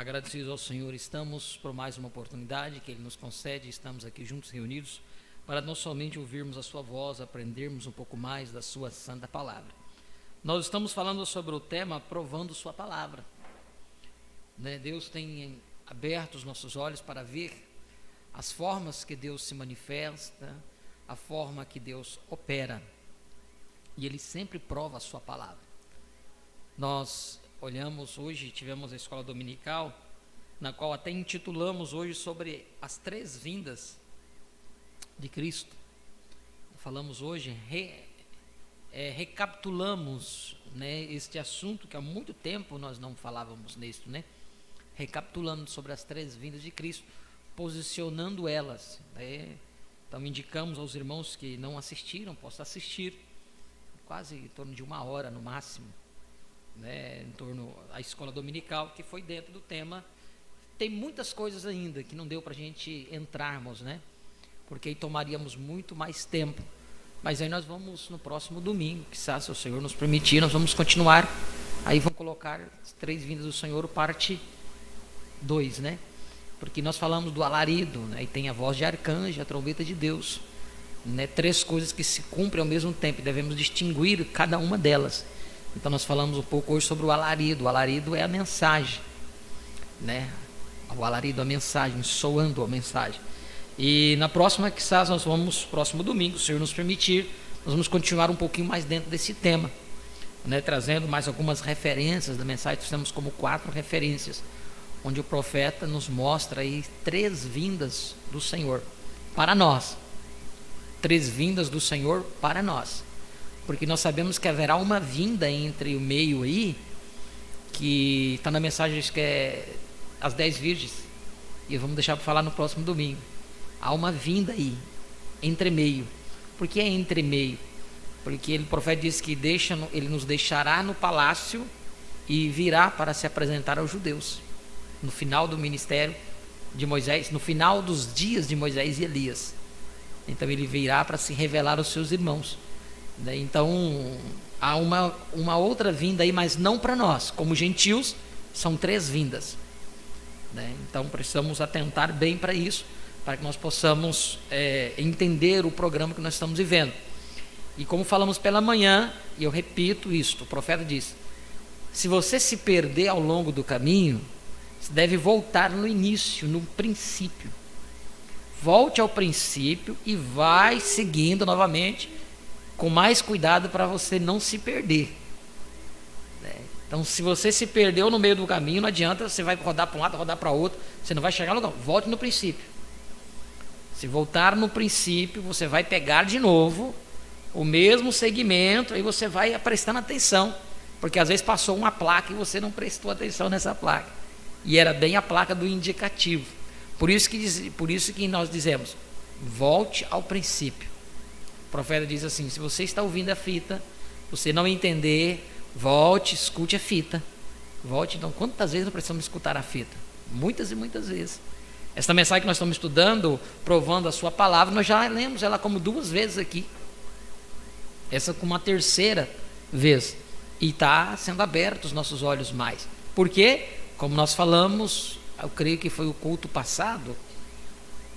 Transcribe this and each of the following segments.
Agradecidos ao Senhor, estamos por mais uma oportunidade que Ele nos concede. Estamos aqui juntos, reunidos, para não somente ouvirmos a Sua voz, aprendermos um pouco mais da Sua santa palavra. Nós estamos falando sobre o tema provando Sua palavra, Deus tem aberto os nossos olhos para ver as formas que Deus se manifesta, a forma que Deus opera, e Ele sempre prova a Sua palavra. Nós olhamos hoje, tivemos a escola dominical, na qual até intitulamos hoje sobre as três vindas de Cristo. Falamos hoje, recapitulamos, este assunto que há muito tempo nós não falávamos nisso, recapitulando sobre as três vindas de Cristo, posicionando elas, Então indicamos aos irmãos que não assistiram, possam assistir, quase em torno de 1 hora no máximo, em torno da escola dominical, que foi dentro do tema. Tem muitas coisas ainda que não deu para a gente entrarmos, porque aí tomaríamos muito mais tempo, mas aí nós vamos no próximo domingo, quizás, se o Senhor nos permitir, nós vamos continuar, aí vamos colocar as três vindas do Senhor, parte 2, porque nós falamos do alarido, e tem a voz de arcanjo, a trombeta de Deus, três coisas que se cumprem ao mesmo tempo, e devemos distinguir cada uma delas. Então nós falamos um pouco hoje sobre o alarido. O alarido é a mensagem, o alarido, a mensagem, soando a mensagem. E na próxima, quizás nós vamos, próximo domingo, se o Senhor nos permitir, nós vamos continuar um pouquinho mais dentro desse tema, trazendo mais algumas referências da mensagem. Nós temos como 4 referências, onde o profeta nos mostra aí 3 vindas do Senhor para nós. 3 vindas do Senhor para nós. Porque nós sabemos que haverá uma vinda entre o meio aí, que está na mensagem que é as 10 virgens, e vamos deixar para falar no próximo domingo. Há uma vinda aí, entre meio. Por que é entre meio? Porque o profeta diz que ele nos deixará no palácio e virá para se apresentar aos judeus, no final do ministério de Moisés, no final dos dias de Moisés e Elias. Então ele virá para se revelar aos seus irmãos. Então há uma outra vinda aí, mas não para nós, como gentios, são 3 vindas, Então precisamos atentar bem para isso, para que nós possamos entender o programa que nós estamos vivendo. E como falamos pela manhã, e eu repito isto, o profeta diz: se você se perder ao longo do caminho, você deve voltar no início, no princípio. Volte ao princípio e vai seguindo novamente, com mais cuidado para você não se perder. Então, se você se perdeu no meio do caminho, não adianta, você vai rodar para um lado, rodar para outro, você não vai chegar a lugar. Volte no princípio. Se voltar no princípio, você vai pegar de novo o mesmo segmento, aí você vai prestando atenção, porque às vezes passou uma placa e você não prestou atenção nessa placa, e era bem a placa do indicativo. Por isso que nós dizemos: volte ao princípio. O profeta diz assim: se você está ouvindo a fita, você não entender, volte, escute a fita. Volte. Então, quantas vezes nós precisamos escutar a fita? Muitas e muitas vezes. Esta mensagem que nós estamos estudando, provando a sua palavra, nós já lemos ela como 2 vezes aqui. Essa com uma 3ª vez. E está sendo aberto os nossos olhos mais. Por quê? Como nós falamos, eu creio que foi o culto passado,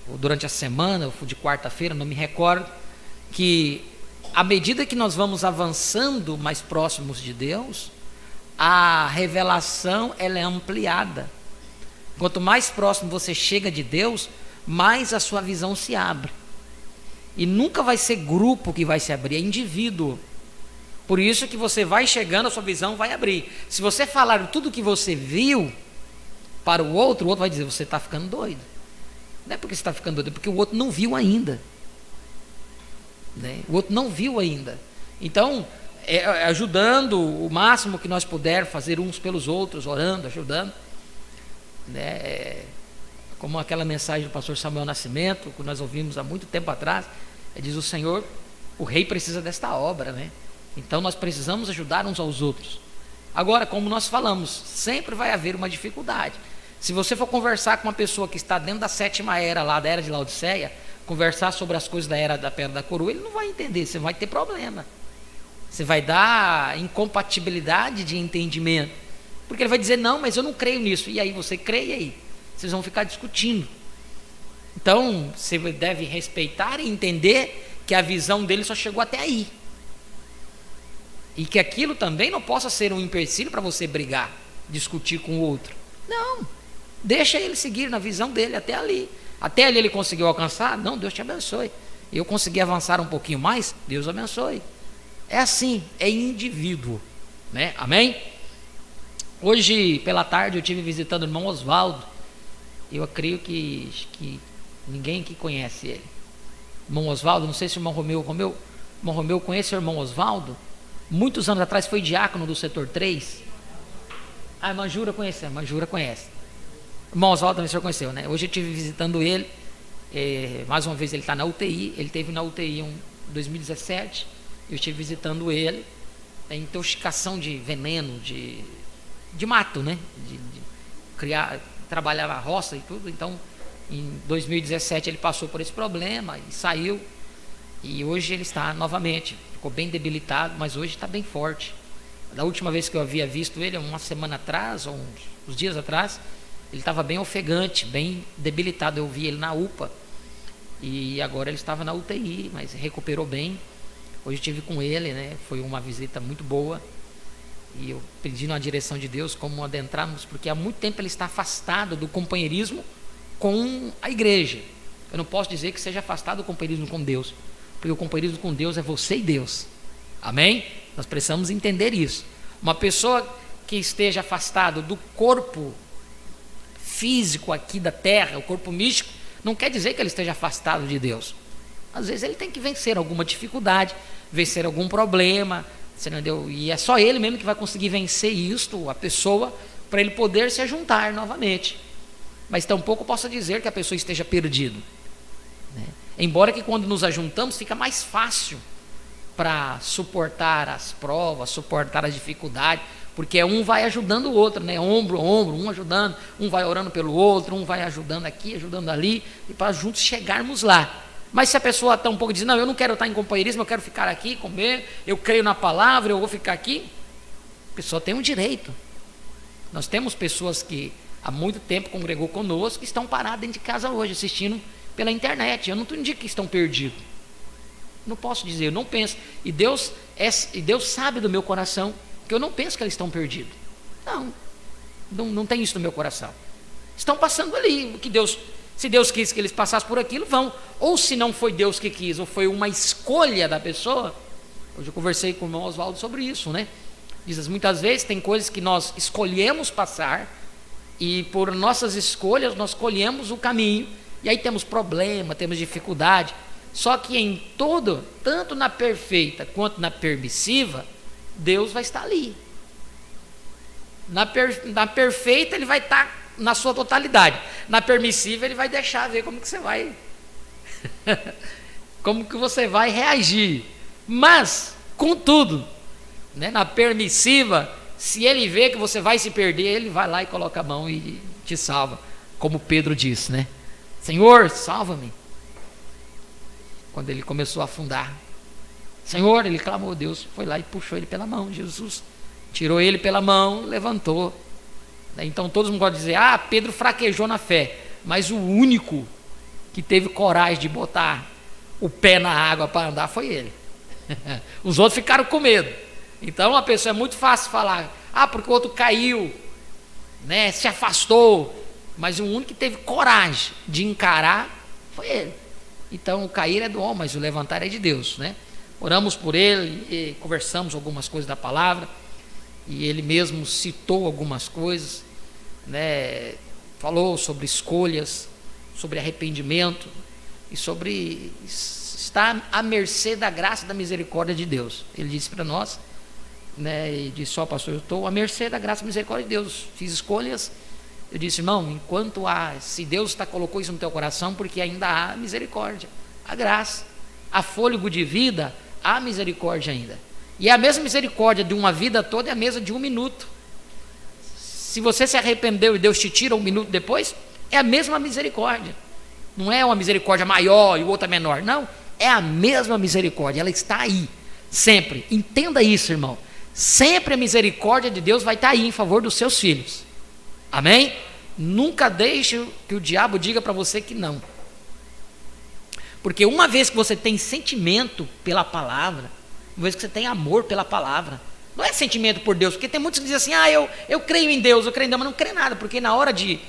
ou durante a semana, ou de quarta-feira, não me recordo, que à medida que nós vamos avançando mais próximos de Deus, a revelação ela é ampliada. Quanto mais próximo você chega de Deus, mais a sua visão se abre. E nunca vai ser grupo que vai se abrir, é indivíduo. Por isso que você vai chegando, a sua visão vai abrir. Se você falar tudo que você viu para o outro vai dizer: você está ficando doido. Não é porque você está ficando doido, é porque o outro não viu ainda. O outro não viu ainda. Então, ajudando o máximo que nós puder, fazer uns pelos outros, orando, ajudando, como aquela mensagem do pastor Samuel Nascimento, que nós ouvimos há muito tempo atrás, diz: o Senhor, o rei precisa desta obra, então nós precisamos ajudar uns aos outros. Agora, como nós falamos, sempre vai haver uma dificuldade. Se você for conversar com uma pessoa que está dentro da 7ª era lá, da era de Laodiceia, conversar sobre as coisas da era da Pedra da Coroa, ele não vai entender, você vai ter problema, você vai dar incompatibilidade de entendimento. Porque ele vai dizer, não, mas eu não creio nisso. E aí você crê, e aí? Vocês vão ficar discutindo. Então, você deve respeitar e entender que a visão dele só chegou até aí. E que aquilo também não possa ser um empecilho para você brigar, discutir com o outro. Não, deixa ele seguir na visão dele até ali. Até ali ele conseguiu alcançar? Não, Deus te abençoe. Eu consegui avançar um pouquinho mais? Deus abençoe. É assim, é indivíduo, né? Amém? Hoje, pela tarde, eu estive visitando o irmão Oswaldo. Eu creio que ninguém aqui conhece ele. Irmão Oswaldo, não sei se o irmão Romeu conhece o irmão Oswaldo? Muitos anos atrás foi diácono do setor 3. A irmã Jura conhece, O irmão Oswaldo também o senhor conheceu, né? Hoje eu estive visitando ele. Mais uma vez ele está na UTI. Ele esteve na UTI em 2017. Eu estive visitando ele. Intoxicação de veneno, de mato, né? De trabalhar na roça e tudo. Então, em 2017 ele passou por esse problema e saiu. E hoje ele está novamente. Ficou bem debilitado, mas hoje está bem forte. Da última vez que eu havia visto ele, uma semana atrás, ou uns dias atrás, ele estava bem ofegante, bem debilitado. Eu vi ele na UPA. E agora ele estava na UTI, mas recuperou bem. Hoje eu estive com ele, né? Foi uma visita muito boa. E eu pedi na direção de Deus como adentrarmos, porque há muito tempo ele está afastado do companheirismo com a igreja. Eu não posso dizer que seja afastado do companheirismo com Deus, porque o companheirismo com Deus é você e Deus. Amém? Nós precisamos entender isso. Uma pessoa que esteja afastado do corpo físico aqui da terra, o corpo místico, não quer dizer que ele esteja afastado de Deus. Às vezes ele tem que vencer alguma dificuldade, vencer algum problema, entendeu? E é só ele mesmo que vai conseguir vencer isto, a pessoa, para ele poder se juntar novamente. Mas tampouco posso dizer que a pessoa esteja perdida, né? Embora que quando nos ajuntamos fica mais fácil para suportar as provas, suportar as dificuldades, porque um vai ajudando o outro, né? Ombro a ombro, um ajudando, um vai orando pelo outro, um vai ajudando aqui, ajudando ali, e para juntos chegarmos lá. Mas se a pessoa está um pouco dizendo, não, eu não quero estar em companheirismo, eu quero ficar aqui, comer, eu creio na palavra, eu vou ficar aqui, a pessoa tem um direito. Nós temos pessoas que há muito tempo congregou conosco, que estão paradas dentro de casa hoje, assistindo pela internet. Eu não estou dizendo que estão perdidos. Não posso dizer, eu não penso. E Deus sabe do meu coração que eu não penso que eles estão perdidos. Não tem isso no meu coração. Estão passando ali, se Deus quis que eles passassem por aquilo, vão. Ou se não foi Deus que quis, ou foi uma escolha da pessoa. Hoje eu conversei com o irmão Oswaldo sobre isso, né? Diz, muitas vezes tem coisas que nós escolhemos passar, e por nossas escolhas nós escolhemos o caminho, e aí temos problema, temos dificuldade. Só que em todo, tanto na perfeita quanto na permissiva, Deus vai estar ali. Na perfeita ele vai estar na sua totalidade. Na permissiva ele vai deixar ver como que você vai como que você vai reagir. Mas, contudo, né, na permissiva, se ele vê que você vai se perder, ele vai lá e coloca a mão e te salva, como Pedro disse, né? Senhor, salva-me. Quando ele começou a afundar, Senhor, ele clamou, Deus foi lá e puxou ele pela mão. Jesus tirou ele pela mão, levantou. Então todos vão dizer, Pedro fraquejou na fé, mas o único que teve coragem de botar o pé na água para andar foi ele. Os outros ficaram com medo. Então a pessoa é muito fácil falar, porque o outro caiu, né, se afastou, mas o único que teve coragem de encarar foi ele. Então o cair é do homem, mas o levantar é de Deus, né? Oramos por ele e conversamos algumas coisas da palavra, e ele mesmo citou algumas coisas, né? Falou sobre escolhas, sobre arrependimento e sobre estar à mercê da graça e da misericórdia de Deus. Ele disse para nós, né? E disse, pastor, eu estou à mercê da graça e misericórdia de Deus, fiz escolhas. Eu disse, irmão, se Deus colocou isso no teu coração, porque ainda há misericórdia, a graça, há fôlego de vida, há misericórdia ainda. E a mesma misericórdia de uma vida toda é a mesma de um minuto. Se você se arrependeu e Deus te tira um minuto depois, é a mesma misericórdia. Não é uma misericórdia maior e outra menor, não. É a mesma misericórdia, ela está aí, sempre. Entenda isso, irmão. Sempre a misericórdia de Deus vai estar aí em favor dos seus filhos. Amém? Nunca deixe que o diabo diga para você que não. Porque uma vez que você tem sentimento pela palavra, uma vez que você tem amor pela palavra, não é sentimento por Deus, porque tem muitos que dizem assim, eu creio em Deus, mas não crê nada, porque na hora de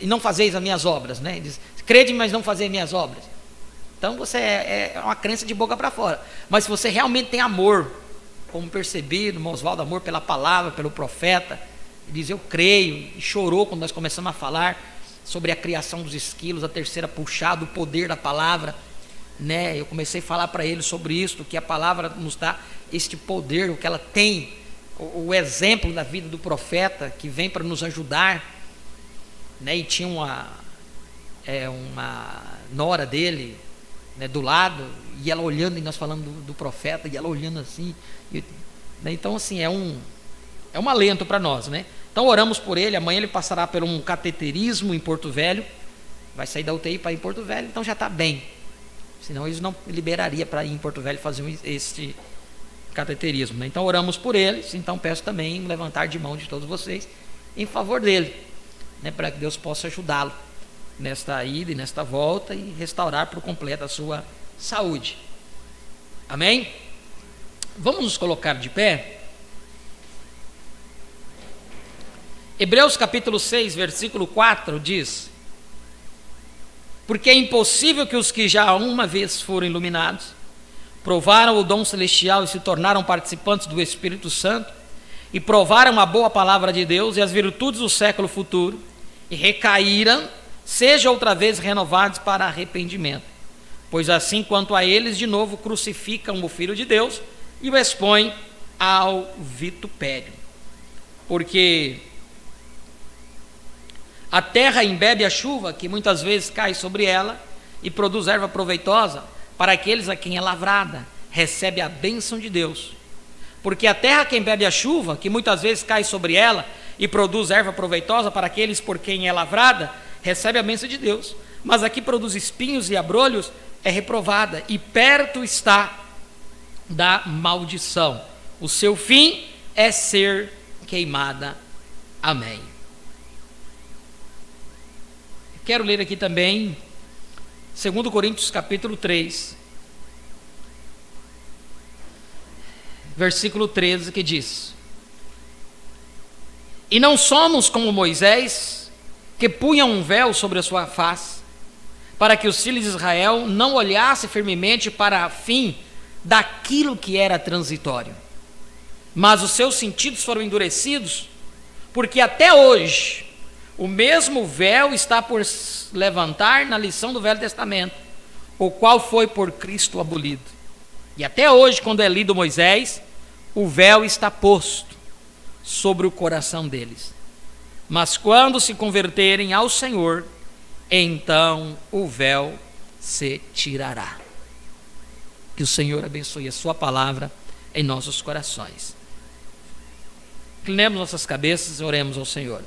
não fazeis as minhas obras, né? Diz, crede, mas não fazeis minhas obras. Então você é uma crença de boca para fora. Mas se você realmente tem amor, como percebi no Oswaldo, amor pela palavra, pelo profeta, ele diz, eu creio, e chorou quando nós começamos a falar sobre a criação dos esquilos, a terceira puxada, o poder da palavra, né? Eu comecei a falar para ele sobre isso, que a palavra nos dá este poder, o que ela tem, o exemplo da vida do profeta, que vem para nos ajudar, né? E tinha uma nora dele, né, do lado, e ela olhando, e nós falando do profeta, e ela olhando assim, né? Então assim, é um alento para nós, né? Então oramos por ele. Amanhã ele passará por um cateterismo em Porto Velho, vai sair da UTI para ir em Porto Velho, então já está bem, senão eles não liberaria para ir em Porto Velho fazer este cateterismo, né? Então oramos por eles. Então peço também um levantar de mão de todos vocês em favor dele, né, para que Deus possa ajudá-lo nesta ida e nesta volta e restaurar por completo a sua saúde. Amém? Vamos nos colocar de pé. Hebreus capítulo 6, versículo 4 diz: porque é impossível que os que já uma vez foram iluminados, provaram o dom celestial e se tornaram participantes do Espírito Santo, e provaram a boa palavra de Deus e as virtudes do século futuro, e recaíram, sejam outra vez renovados para arrependimento. Pois assim quanto a eles, de novo crucificam o Filho de Deus e o expõem ao vitupério. Porque a terra embebe a chuva que muitas vezes cai sobre ela e produz erva proveitosa para aqueles a quem é lavrada, recebe a bênção de Deus. Porque a terra que embebe a chuva, que muitas vezes cai sobre ela e produz erva proveitosa para aqueles por quem é lavrada, recebe a bênção de Deus. Mas a que produz espinhos e abrolhos é reprovada, e perto está da maldição. O seu fim é ser queimada. Amém. Quero ler aqui também 2 Coríntios capítulo 3, versículo 13, que diz: e não somos como Moisés, que punha um véu sobre a sua face, para que os filhos de Israel não olhassem firmemente para fim daquilo que era transitório, mas os seus sentidos foram endurecidos, porque até hoje o mesmo véu está por levantar na lição do Velho Testamento, o qual foi por Cristo abolido. E até hoje, quando é lido Moisés, o véu está posto sobre o coração deles. Mas quando se converterem ao Senhor, então o véu se tirará. Que o Senhor abençoe a sua palavra em nossos corações. Inclinemos nossas cabeças e oremos ao Senhor.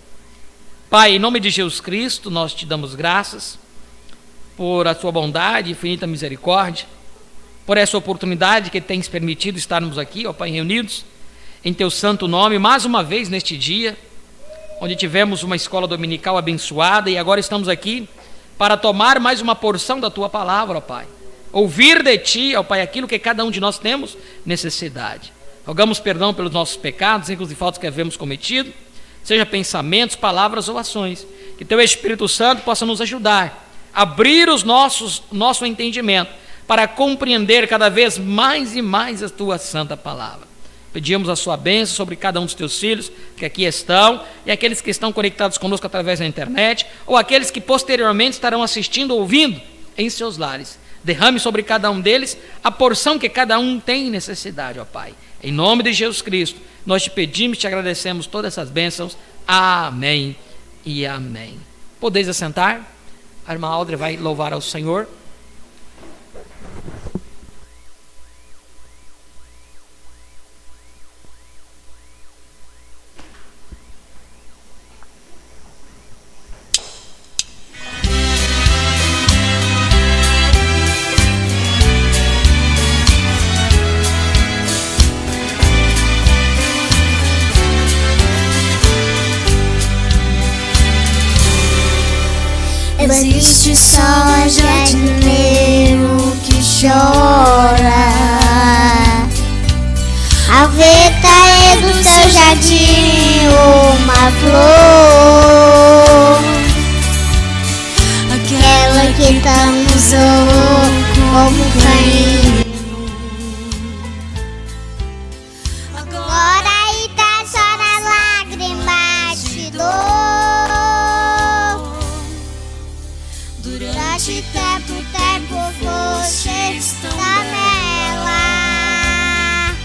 Pai, em nome de Jesus Cristo, nós te damos graças por a tua bondade e infinita misericórdia, por essa oportunidade que tens permitido estarmos aqui, ó Pai, reunidos em teu santo nome, mais uma vez neste dia, onde tivemos uma escola dominical abençoada, e agora estamos aqui para tomar mais uma porção da tua palavra, ó Pai. Ouvir de ti, ó Pai, aquilo que cada um de nós temos necessidade. Rogamos perdão pelos nossos pecados, erros e faltas que havemos cometido, seja pensamentos, palavras ou ações, que teu Espírito Santo possa nos ajudar, abrir nosso entendimento, para compreender cada vez mais e mais a tua santa palavra. Pedimos a sua bênção sobre cada um dos teus filhos que aqui estão, e aqueles que estão conectados conosco através da internet, ou aqueles que posteriormente estarão assistindo ou ouvindo em seus lares. Derrame sobre cada um deles a porção que cada um tem necessidade, ó Pai. Em nome de Jesus Cristo, nós te pedimos e te agradecemos todas essas bênçãos. Amém e amém. Podeis assentar. A irmã Audrey vai louvar ao Senhor. existe só o jardineiro que chora ao ver cair do seu jardim uma flor, aquela que tanto usou como carinho. Agora aí tá só nas lágrimas de dor. Durante tempo você está nela.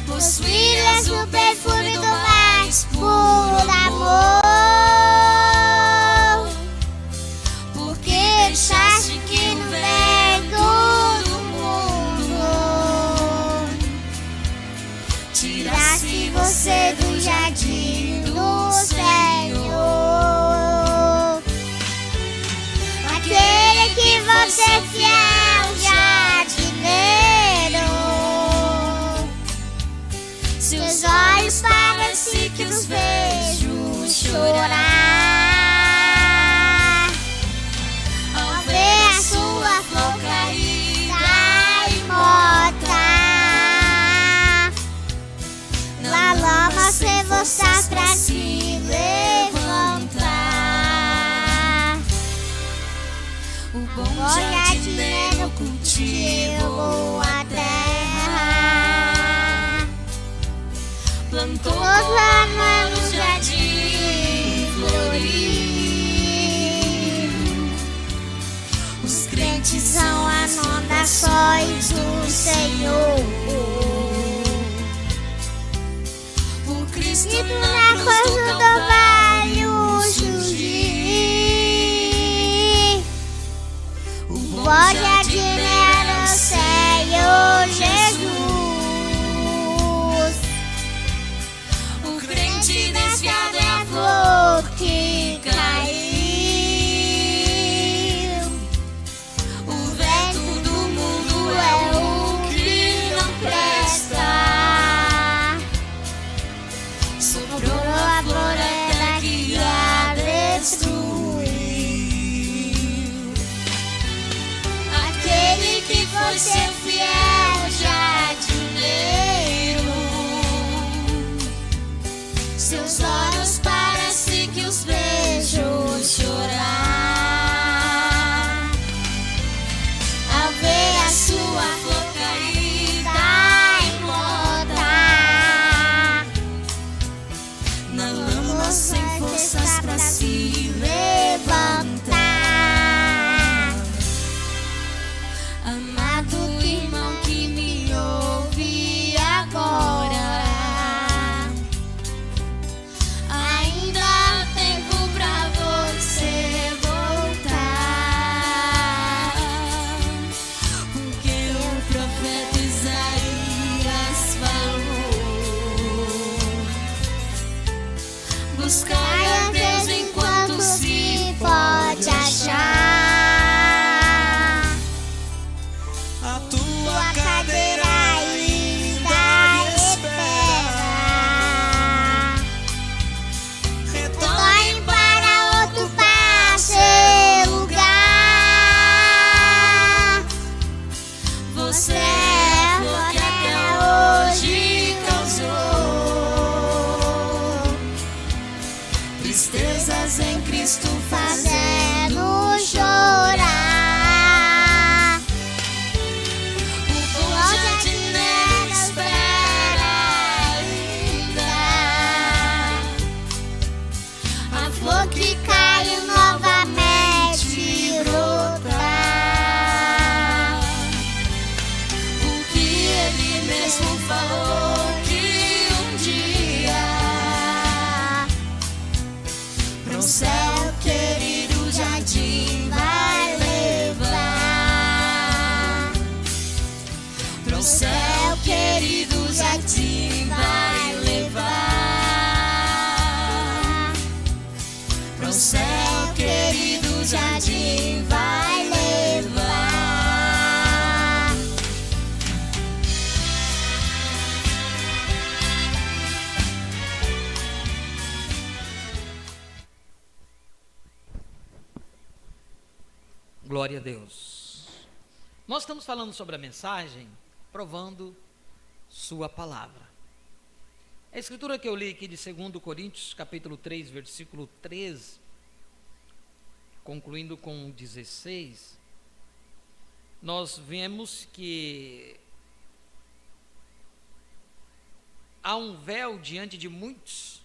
Possuídas o perfume do mais puro amor. Porque deixaste que no vento do mundo tirasse você do jardim do Senhor. Aquele que você é fiel jardineiro. Seus olhos parecem que os vejo chorar ao ver a sua flor caída e morta na lama, sem forças pra se levantar. O bom jardineiro cultivou a terra, plantou lá no jardim florido. Os crentes são anotações do Senhor. Por Cristo na cruz do Calvário surgir. O bom jardineiro é o Senhor Jesus. O crente desviado é a flor que caiu. O vento do mundo é o que não presta. Soprou a floresta que a destruiu. Aquele que foi seu fiel jardineiro. Seus olhos parecem que os vejo chorar ao ver a sua flor caída e morta na lama, sem forças pra se levantar. Amado irmão que me ouve agora, ainda há tempo pra você voltar, porque o profeta Isaías falou: buscai a Deus enquanto se pode achar. A tua Cadeira ainda espera. Retorne para outro seu lugar. Você é a flor que até hoje causou tristezas em Cristo, fazendo chorar. O bom jardineiro espera ainda a flor que caiu novamente brotar, porque ele mesmo falou que um dia pro céu querido jardim vai levar. Pro céu querido jardim vai levar. Pro céu querido jardim vai levar. Glória a Deus. Nós estamos falando sobre a mensagem, provando sua palavra. A escritura que eu li aqui de 2 Coríntios, capítulo 3, versículo 13, concluindo com 16, nós vemos que há um véu diante de muitos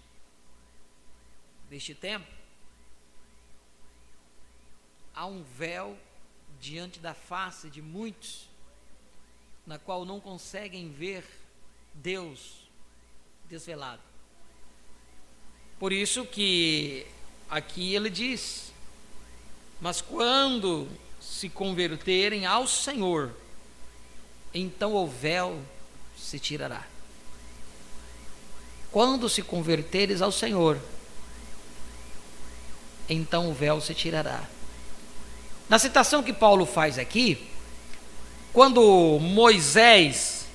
deste tempo. Há um véu diante da face de muitos, na qual não conseguem ver Deus desvelado. Por isso que aqui ele diz: mas quando se converterem ao Senhor, então o véu se tirará. Quando se converteres ao Senhor, então o véu se tirará. Na citação que Paulo faz aqui, quando Moisés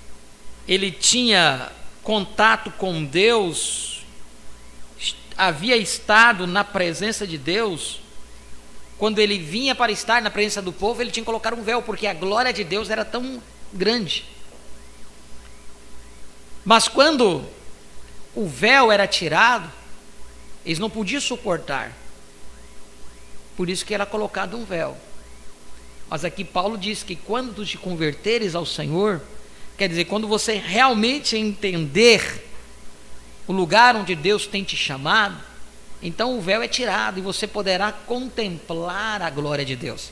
ele tinha contato com Deus, havia estado na presença de Deus, quando ele vinha para estar na presença do povo, ele tinha que colocar um véu, porque a glória de Deus era tão grande. Mas quando o véu era tirado, eles não podiam suportar, por isso que era colocado um véu. Mas aqui Paulo diz que quando tu te converteres ao Senhor, quer dizer, quando você realmente entender o lugar onde Deus tem te chamado, então o véu é tirado e você poderá contemplar a glória de Deus.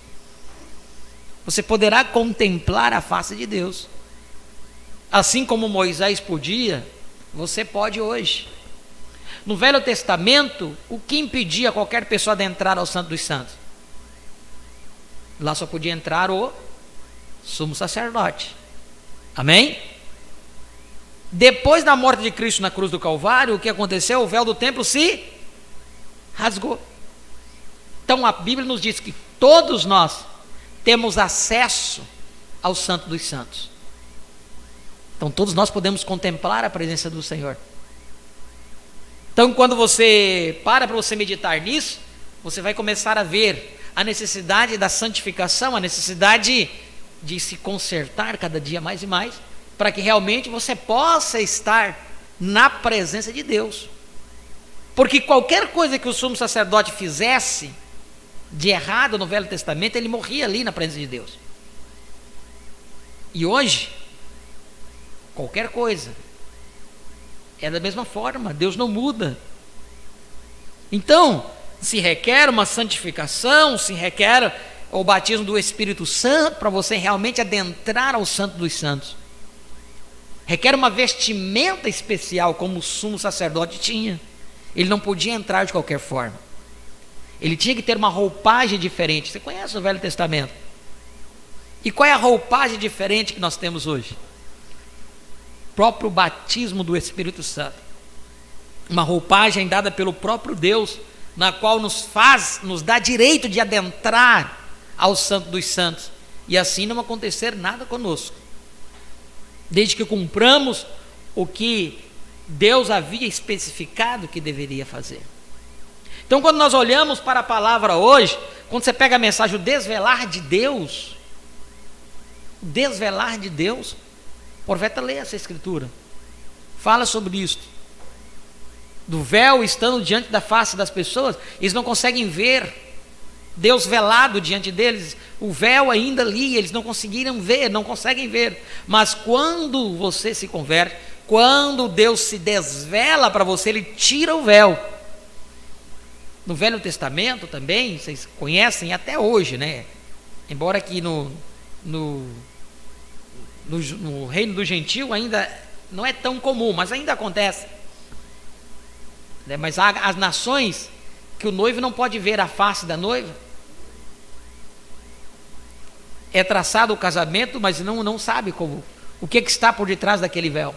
Você poderá contemplar a face de Deus. Assim como Moisés podia, você pode hoje. No Velho Testamento, o que impedia qualquer pessoa de entrar ao Santo dos Santos? Lá só podia entrar o sumo sacerdote. Amém? Depois da morte de Cristo na cruz do Calvário, o que aconteceu? O véu do templo se rasgou. Então a Bíblia nos diz que todos nós temos acesso ao Santo dos Santos. Então todos nós podemos contemplar a presença do Senhor. Então quando você para você meditar nisso, você vai começar a ver a necessidade da santificação, a necessidade de se consertar cada dia mais e mais, para que realmente você possa estar na presença de Deus. Porque qualquer coisa que o sumo sacerdote fizesse de errado no Velho Testamento, ele morria ali na presença de Deus. E hoje, qualquer coisa é da mesma forma, Deus não muda. Então, se requer uma santificação, se requer o batismo do Espírito Santo para você realmente adentrar ao Santo dos Santos. Requer uma vestimenta especial, como o sumo sacerdote tinha. Ele não podia entrar de qualquer forma. Ele tinha que ter uma roupagem diferente. Você conhece o Velho Testamento? E qual é a roupagem diferente que nós temos hoje? O próprio batismo do Espírito Santo. Uma roupagem dada pelo próprio Deus, na qual nos dá direito de adentrar ao Santo dos Santos, e assim não acontecer nada conosco, desde que cumpramos o que Deus havia especificado que deveria fazer. Então quando nós olhamos para a palavra hoje, quando você pega a mensagem, o desvelar de Deus, o profeta lê essa escritura, fala sobre isso, do véu estando diante da face das pessoas, eles não conseguem ver Deus velado diante deles, o véu ainda ali, eles não conseguiram ver, não conseguem ver. Mas quando você se converte, quando Deus se desvela para você, Ele tira o véu. No Velho Testamento também, vocês conhecem até hoje, né? Embora que no reino do gentio ainda não é tão comum, mas ainda acontece. Mas há as nações que o noivo não pode ver a face da noiva. É traçado o casamento, mas não sabe o que está por detrás daquele véu.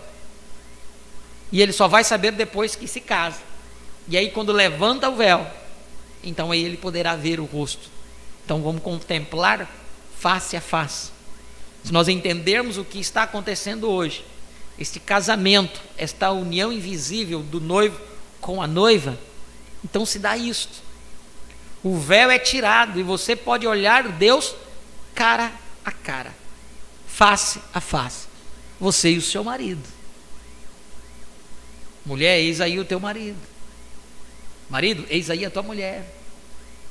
E ele só vai saber depois que se casa. E aí quando levanta o véu, então aí ele poderá ver o rosto. Então vamos contemplar face a face. Se nós entendermos o que está acontecendo hoje, este casamento, esta união invisível do noivo com a noiva, então se dá isto. O véu é tirado e você pode olhar Deus cara a cara, face a face, você e o seu marido. Mulher, eis aí o teu marido. Marido, eis aí a tua mulher.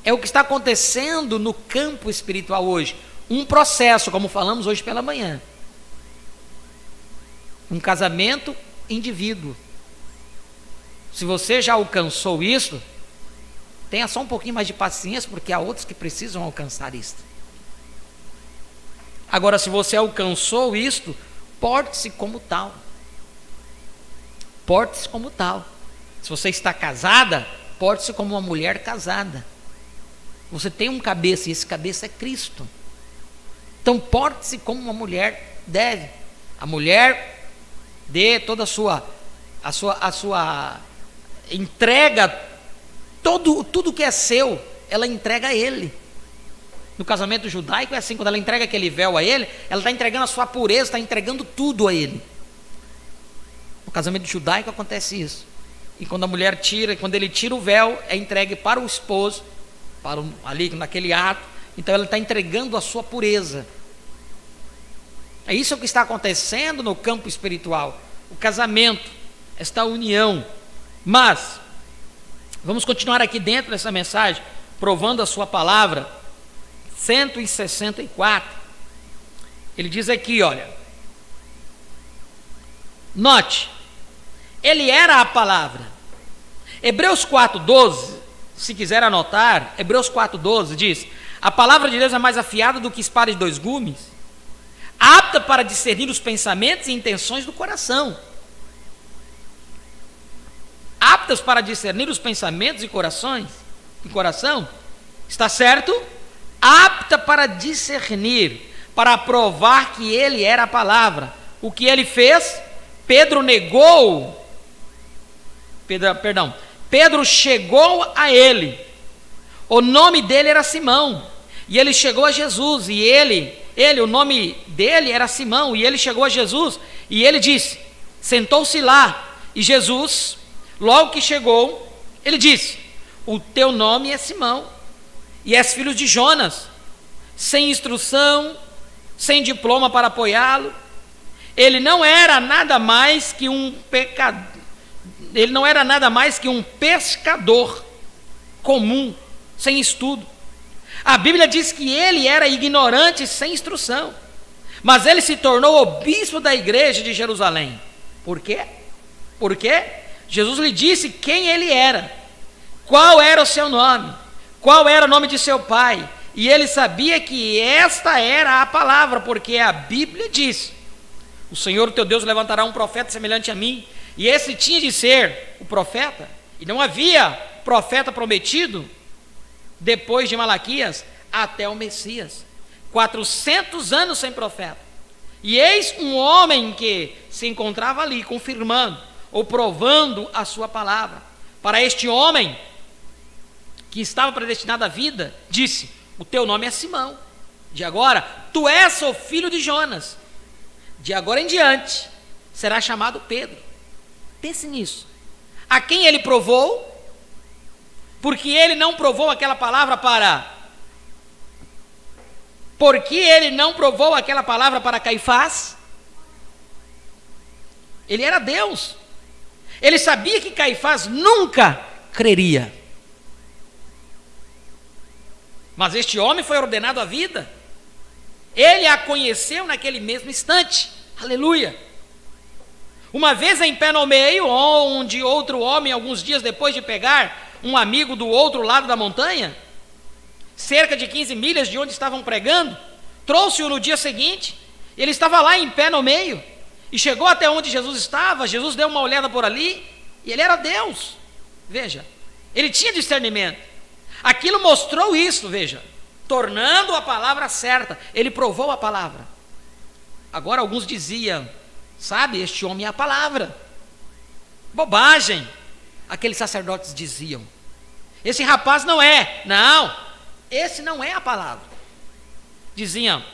É o que está acontecendo no campo espiritual hoje. Um processo, como falamos hoje pela manhã. Um casamento indivíduo. Se você já alcançou isso, tenha só um pouquinho mais de paciência, porque há outros que precisam alcançar isto. Agora, se você alcançou isto, porte-se como tal. Porte-se como tal. Se você está casada, porte-se como uma mulher casada. Você tem um cabeça e esse cabeça é Cristo. Então porte-se como uma mulher deve. A mulher dê toda a sua entrega, tudo que é seu, ela entrega a ele. No casamento judaico é assim, quando ela entrega aquele véu a ele, ela está entregando a sua pureza, está entregando tudo a ele. No casamento judaico acontece isso. E quando a mulher quando ele tira o véu, é entregue para o esposo, ali naquele ato. Então ela está entregando a sua pureza. É isso que está acontecendo no campo espiritual. O casamento, esta união. Mas vamos continuar aqui dentro dessa mensagem, provando a sua palavra. 164. Ele diz aqui, olha. Note, ele era a palavra. Hebreus 4:12, se quiser anotar, Hebreus 4:12 diz: a palavra de Deus é mais afiada do que espada de dois gumes, apta para discernir os pensamentos e intenções do coração. Aptas para discernir os pensamentos e coração, está certo? Apta para discernir, para provar que ele era a palavra. O que ele fez? Pedro chegou a ele. O nome dele era Simão, e ele chegou a Jesus, e o nome dele era Simão, e ele chegou a Jesus, e ele disse, sentou-se lá, e Jesus, logo que chegou, ele disse, o teu nome é Simão, e és filho de Jonas, sem instrução, sem diploma para apoiá-lo. Ele não era nada mais que um pescador comum, sem estudo. A Bíblia diz que ele era ignorante, sem instrução, mas ele se tornou o bispo da igreja de Jerusalém. Por quê? Porque Jesus lhe disse quem ele era, qual era o seu nome, qual era o nome de seu pai, e ele sabia que esta era a palavra, porque a Bíblia diz: o Senhor teu Deus levantará um profeta semelhante a mim, e esse tinha de ser o profeta, e não havia profeta prometido depois de Malaquias até o Messias. 400 anos sem profeta, e eis um homem que se encontrava ali confirmando ou provando a sua palavra. Para este homem que estava predestinado à vida, disse: o teu nome é Simão, de agora tu és o filho de Jonas, de agora em diante será chamado Pedro. Pense nisso. A quem ele provou? Porque ele não provou aquela palavra para Caifás? Ele era Deus. Ele sabia que Caifás nunca creria. Mas este homem foi ordenado à vida. Ele a conheceu naquele mesmo instante. Aleluia. Uma vez em pé no meio, onde outro homem, alguns dias depois de pegar um amigo do outro lado da montanha, cerca de 15 milhas de onde estavam pregando, trouxe-o no dia seguinte. Ele estava lá em pé no meio, e chegou até onde Jesus estava. Jesus deu uma olhada por ali, e ele era Deus. Veja, ele tinha discernimento. Aquilo mostrou isso, veja, tornando a palavra certa. Ele provou a palavra. Agora alguns diziam: sabe, este homem é a palavra. Bobagem. Aqueles sacerdotes diziam: esse rapaz não é. Não, esse não é a palavra. Diziam: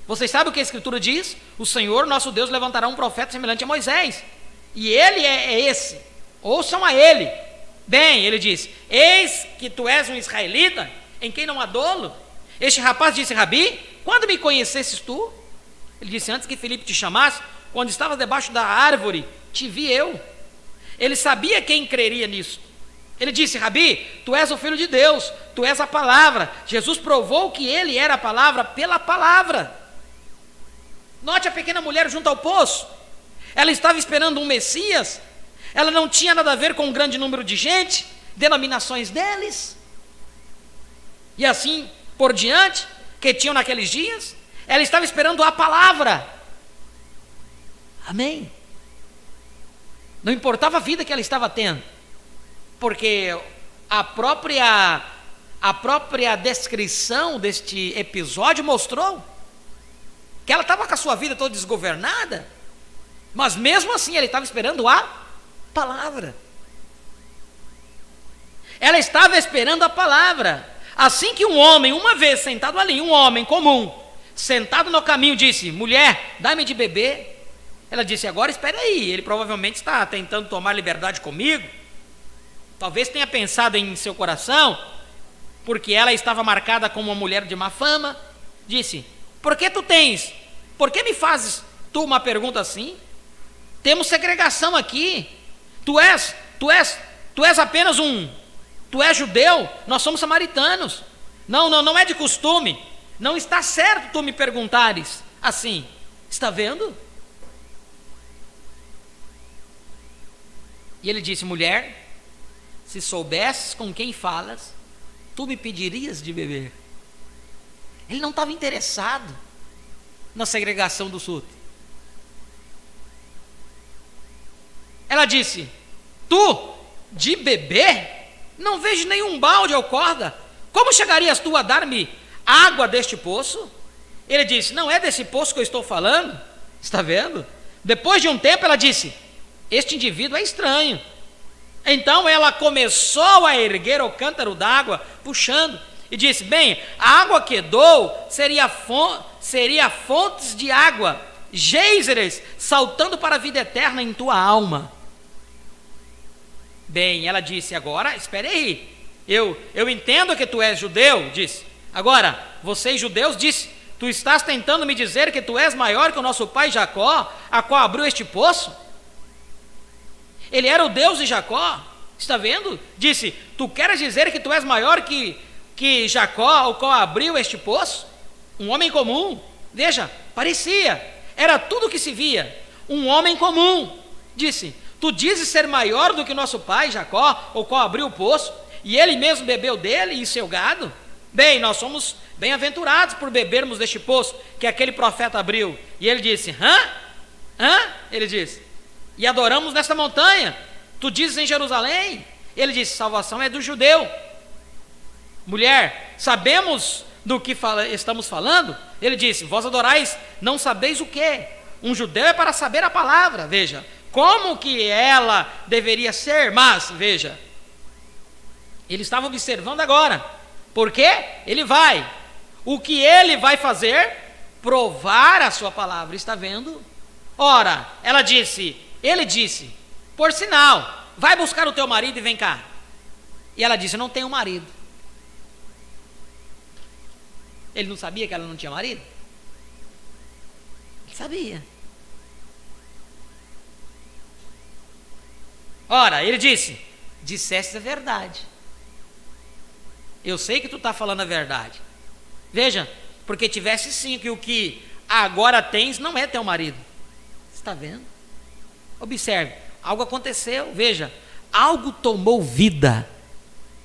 vocês sabem o que a Escritura diz? O Senhor nosso Deus levantará um profeta semelhante a Moisés, e ele é esse. Ouçam a ele. Bem, ele disse, eis que tu és um israelita, em quem não há dolo. Este rapaz disse, Rabi, quando me conhecesses tu? Ele disse, antes que Filipe te chamasse, quando estavas debaixo da árvore, te vi eu. Ele sabia quem creria nisso. Ele disse, Rabi, tu és o Filho de Deus, tu és a palavra. Jesus provou que ele era a palavra pela palavra. Note a pequena mulher junto ao poço. Ela estava esperando um Messias. Ela não tinha nada a ver com um grande número de gente, denominações deles, e assim por diante, que tinham naqueles dias. Ela estava esperando a palavra. Amém? Não importava a vida que ela estava tendo, porque a própria descrição deste episódio mostrou que ela estava com a sua vida toda desgovernada, mas mesmo assim ela estava esperando a palavra. Ela estava esperando a palavra. Assim que um homem, uma vez sentado ali, um homem comum, sentado no caminho, disse, mulher, dá-me de beber. Ela disse, agora espere aí, ele provavelmente está tentando tomar liberdade comigo. Talvez tenha pensado em seu coração, porque ela estava marcada como uma mulher de má fama. Disse, por que me fazes tu uma pergunta assim? Temos segregação aqui. Tu és apenas tu és judeu, nós somos samaritanos. Não é de costume. Não está certo tu me perguntares assim. Está vendo? E ele disse, mulher, se soubesses com quem falas, tu me pedirias de beber. Ele não estava interessado na segregação do sul. Ela disse, tu, de beber? Não vejo nenhum balde ou corda. Como chegarias tu a dar-me água deste poço? Ele disse, não é desse poço que eu estou falando. Está vendo? Depois de um tempo ela disse, este indivíduo é estranho. Então ela começou a erguer o cântaro d'água, puxando, e disse, bem, a água que dou seria fontes de água, géiseres, saltando para a vida eterna em tua alma. Bem, ela disse, agora, espere aí, eu entendo que tu és judeu, disse, agora, vocês judeus, disse, tu estás tentando me dizer que tu és maior que o nosso pai Jacó, a qual abriu este poço? Ele era o Deus de Jacó, está vendo? Disse, tu queres dizer que tu és maior que Jacó, o qual abriu este poço? Um homem comum, veja, parecia, era tudo que se via, um homem comum. Disse, tu dizes ser maior do que nosso pai Jacó, o qual abriu o poço, e ele mesmo bebeu dele e seu gado? Bem, nós somos bem-aventurados por bebermos deste poço que aquele profeta abriu. E ele disse, ele disse, e adoramos nesta montanha, tu dizes em Jerusalém? Ele disse, salvação é do judeu. Mulher, sabemos do que estamos falando? Ele disse, vós adorais, não sabeis o que? Um judeu é para saber a palavra. Veja, como que ela deveria ser, mas, veja, ele estava observando agora, porque o que ele vai fazer? Provar a sua palavra, está vendo? Ora, ele disse, por sinal, vai buscar o teu marido e vem cá. E ela disse, eu não tenho marido. Ele não sabia que ela não tinha marido? Ele sabia. Ora, ele disse, disseste a verdade. Eu sei que tu está falando a verdade. Veja, porque tivesse sim que o que agora tens não é teu marido. Está vendo? Observe, algo aconteceu, veja, algo tomou vida.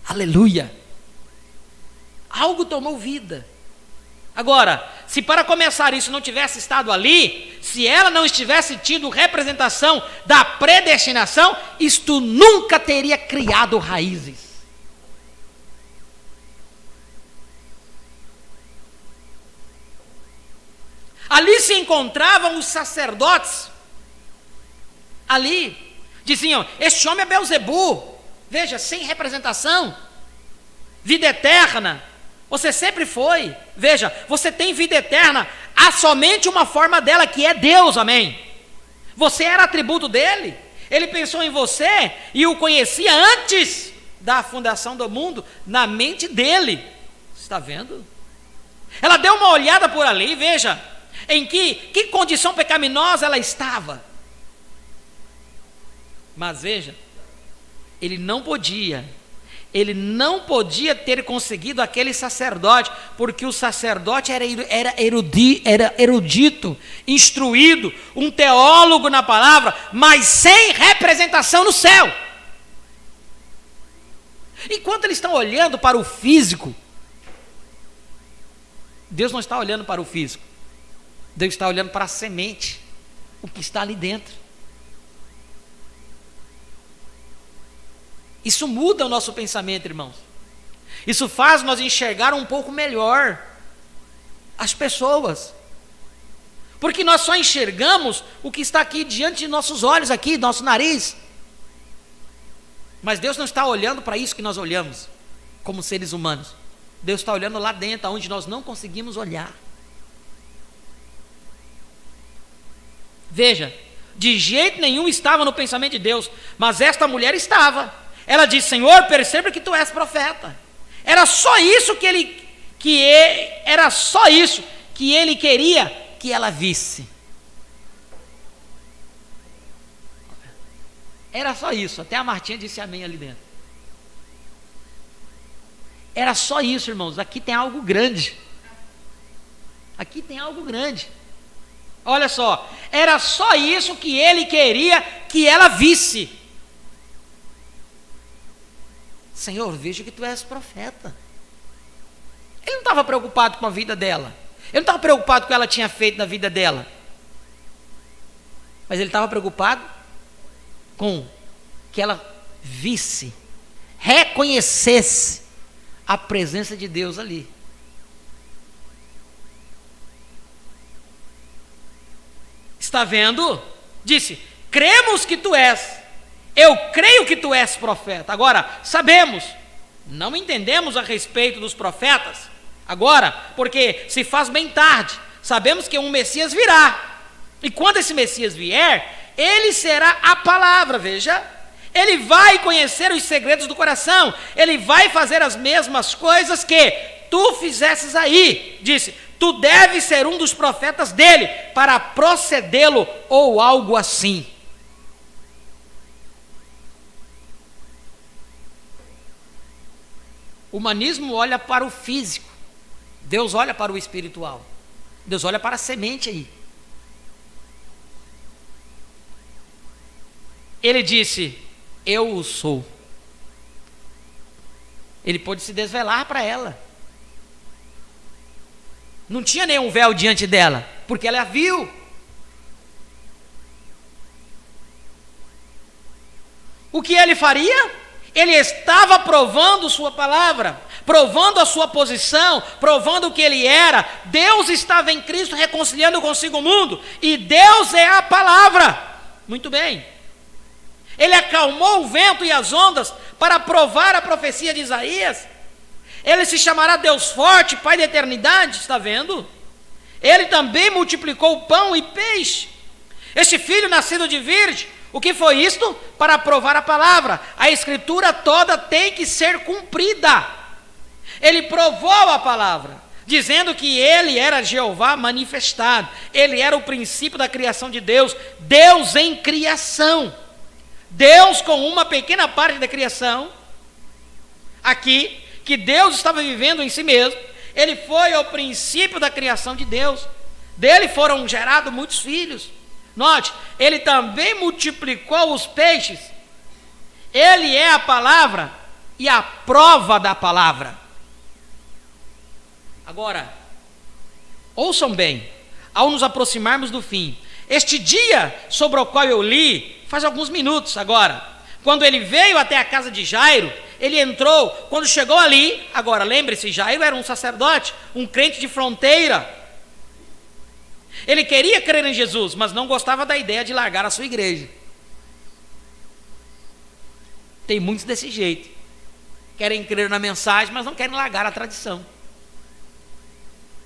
Aleluia. Algo tomou vida. Agora, se para começar isso não tivesse estado ali, se ela não estivesse tido representação da predestinação, isto nunca teria criado raízes. Ali se encontravam os sacerdotes. Ali diziam, este homem é Belzebu. Veja, sem representação. Vida eterna. Você sempre foi. Veja, você tem vida eterna. Há somente uma forma dela, que é Deus, amém. Você era atributo dele. Ele pensou em você e o conhecia antes da fundação do mundo, na mente dele. Está vendo? Ela deu uma olhada por ali, veja, em que condição pecaminosa ela estava. Mas veja, ele não podia ter conseguido aquele sacerdote, porque o sacerdote era erudito, instruído, um teólogo na palavra, mas sem representação no céu. Enquanto eles estão olhando para o físico, Deus não está olhando para o físico, Deus está olhando para a semente, o que está ali dentro. Isso muda o nosso pensamento, irmãos. Isso faz nós enxergar um pouco melhor as pessoas, porque nós só enxergamos o que está aqui diante de nossos olhos, aqui, nosso nariz. Mas Deus não está olhando para isso que nós olhamos como seres humanos. Deus está olhando lá dentro, onde nós não conseguimos olhar. Veja, de jeito nenhum estava no pensamento de Deus, mas esta mulher estava. Ela disse: Senhor, perceba que tu és profeta. Era só isso que ele queria que ela visse. Era só isso. Até a Martinha disse amém ali dentro. Era só isso, irmãos. Aqui tem algo grande. Aqui tem algo grande. Olha só, era só isso que ele queria que ela visse. Senhor, vejo que tu és profeta. Ele não estava preocupado com a vida dela. Ele não estava preocupado com o que ela tinha feito na vida dela. Mas ele estava preocupado com que ela visse, reconhecesse a presença de Deus ali. Está vendo? Disse: cremos que tu és. Eu creio que tu és profeta. Agora, sabemos, não entendemos a respeito dos profetas agora, porque se faz bem tarde. Sabemos que um Messias virá. E quando esse Messias vier, ele será a palavra, veja. Ele vai conhecer os segredos do coração. Ele vai fazer as mesmas coisas que tu fizesses aí. Disse: tu deves ser um dos profetas dele para procedê-lo, ou algo assim. O humanismo olha para o físico, Deus olha para o espiritual. Deus olha para a semente aí. Ele disse: eu o sou. Ele pôde se desvelar para ela. Não tinha nenhum véu diante dela, porque ela a viu. O que ele faria? Ele estava provando sua palavra, provando a sua posição, provando o que ele era. Deus estava em Cristo reconciliando consigo o mundo, e Deus é a palavra. Muito bem. Ele acalmou o vento e as ondas para provar a profecia de Isaías. Ele se chamará Deus forte, Pai da eternidade, está vendo? Ele também multiplicou pão e peixe. Este filho nascido de virgem, o que foi isto? Para provar a palavra. A escritura toda tem que ser cumprida. Ele provou a palavra, dizendo que ele era Jeová manifestado. Ele era o princípio da criação de Deus. Deus em criação. Deus com uma pequena parte da criação. Aqui, que Deus estava vivendo em si mesmo. Ele foi o princípio da criação de Deus. Dele foram gerados muitos filhos. Note, ele também multiplicou os peixes. Ele é a palavra e a prova da palavra. Agora, ouçam bem, ao nos aproximarmos do fim, este dia sobre o qual eu li, faz alguns minutos agora, quando ele veio até a casa de Jairo, ele entrou, quando chegou ali, agora lembre-se, Jairo era um sacerdote, um crente de fronteira. Ele queria crer em Jesus, mas não gostava da ideia de largar a sua igreja. Tem muitos desse jeito. Querem crer na mensagem, mas não querem largar a tradição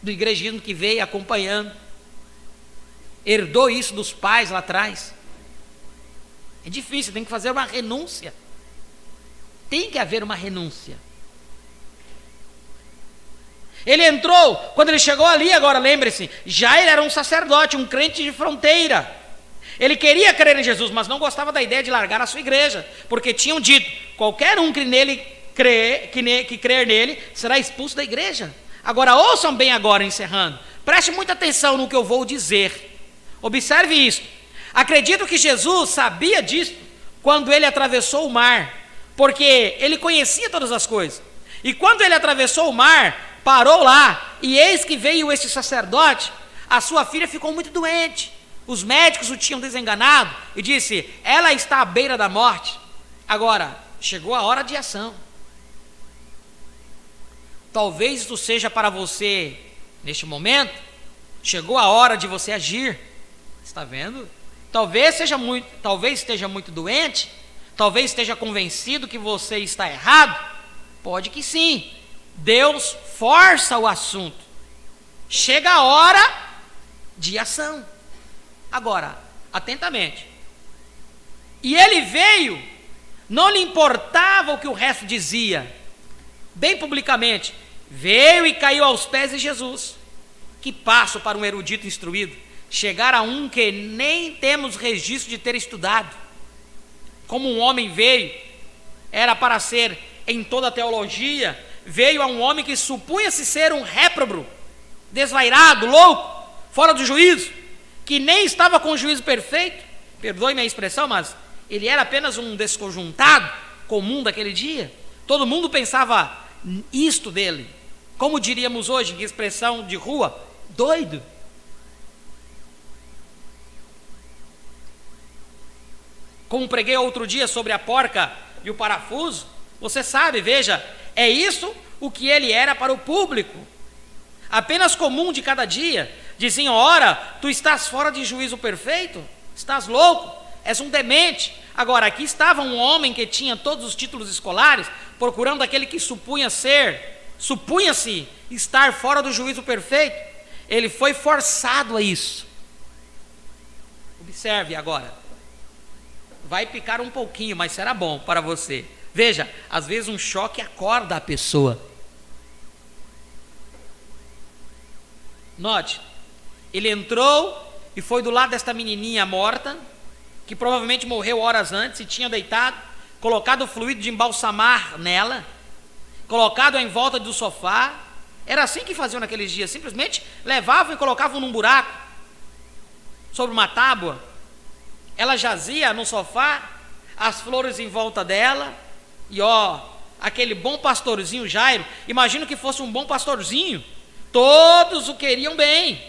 do igrejismo que veio acompanhando. Herdou isso dos pais lá atrás. É difícil, tem que fazer uma renúncia. Tem que haver uma renúncia. Ele entrou, quando ele chegou ali, agora lembre-se, Jairo era um sacerdote, um crente de fronteira. Ele queria crer em Jesus, mas não gostava da ideia de largar a sua igreja, porque tinham dito, qualquer um que crer nele, será expulso da igreja. Agora, ouçam bem agora, encerrando. Preste muita atenção no que eu vou dizer. Observe isso. Acredito que Jesus sabia disso quando ele atravessou o mar, porque ele conhecia todas as coisas. E quando ele atravessou o mar, parou lá, e eis que veio este sacerdote, a sua filha ficou muito doente. Os médicos o tinham desenganado e disse, ela está à beira da morte. Agora, chegou a hora de ação. Talvez isso seja para você, neste momento, chegou a hora de você agir. Está vendo? Talvez esteja muito doente, talvez esteja convencido que você está errado. Pode que sim. Deus força o assunto. Chega a hora de ação. Agora, atentamente. E ele veio, não lhe importava o que o resto dizia, bem publicamente, veio e caiu aos pés de Jesus. Que passo para um erudito instruído, chegar a um que nem temos registro de ter estudado. Como um homem veio, era para ser em toda a teologia, veio a um homem que supunha-se ser um réprobo, desvairado, louco, fora do juízo, que nem estava com o juízo perfeito, perdoe minha expressão, mas ele era apenas um desconjuntado comum daquele dia. Todo mundo pensava isto dele, como diríamos hoje, em expressão de rua, doido. Como preguei outro dia sobre a porca e o parafuso, você sabe, veja, é isso o que ele era para o público, apenas comum de cada dia. Diziam, ora, tu estás fora de juízo perfeito, estás louco, és um demente. Agora, aqui estava um homem que tinha todos os títulos escolares, procurando aquele que supunha-se estar fora do juízo perfeito. Ele foi forçado a isso. Observe agora, vai picar um pouquinho, mas será bom para você. Veja, às vezes um choque acorda a pessoa. Note, ele entrou e foi do lado desta menininha morta, que provavelmente morreu horas antes, e tinha deitado, colocado o fluido de embalsamar nela, colocado em volta do sofá. Era assim que faziam naqueles dias, simplesmente levavam e colocavam num buraco, sobre uma tábua. Ela jazia no sofá, as flores em volta dela, e aquele bom pastorzinho Jairo, imagino que fosse um bom pastorzinho, todos o queriam bem,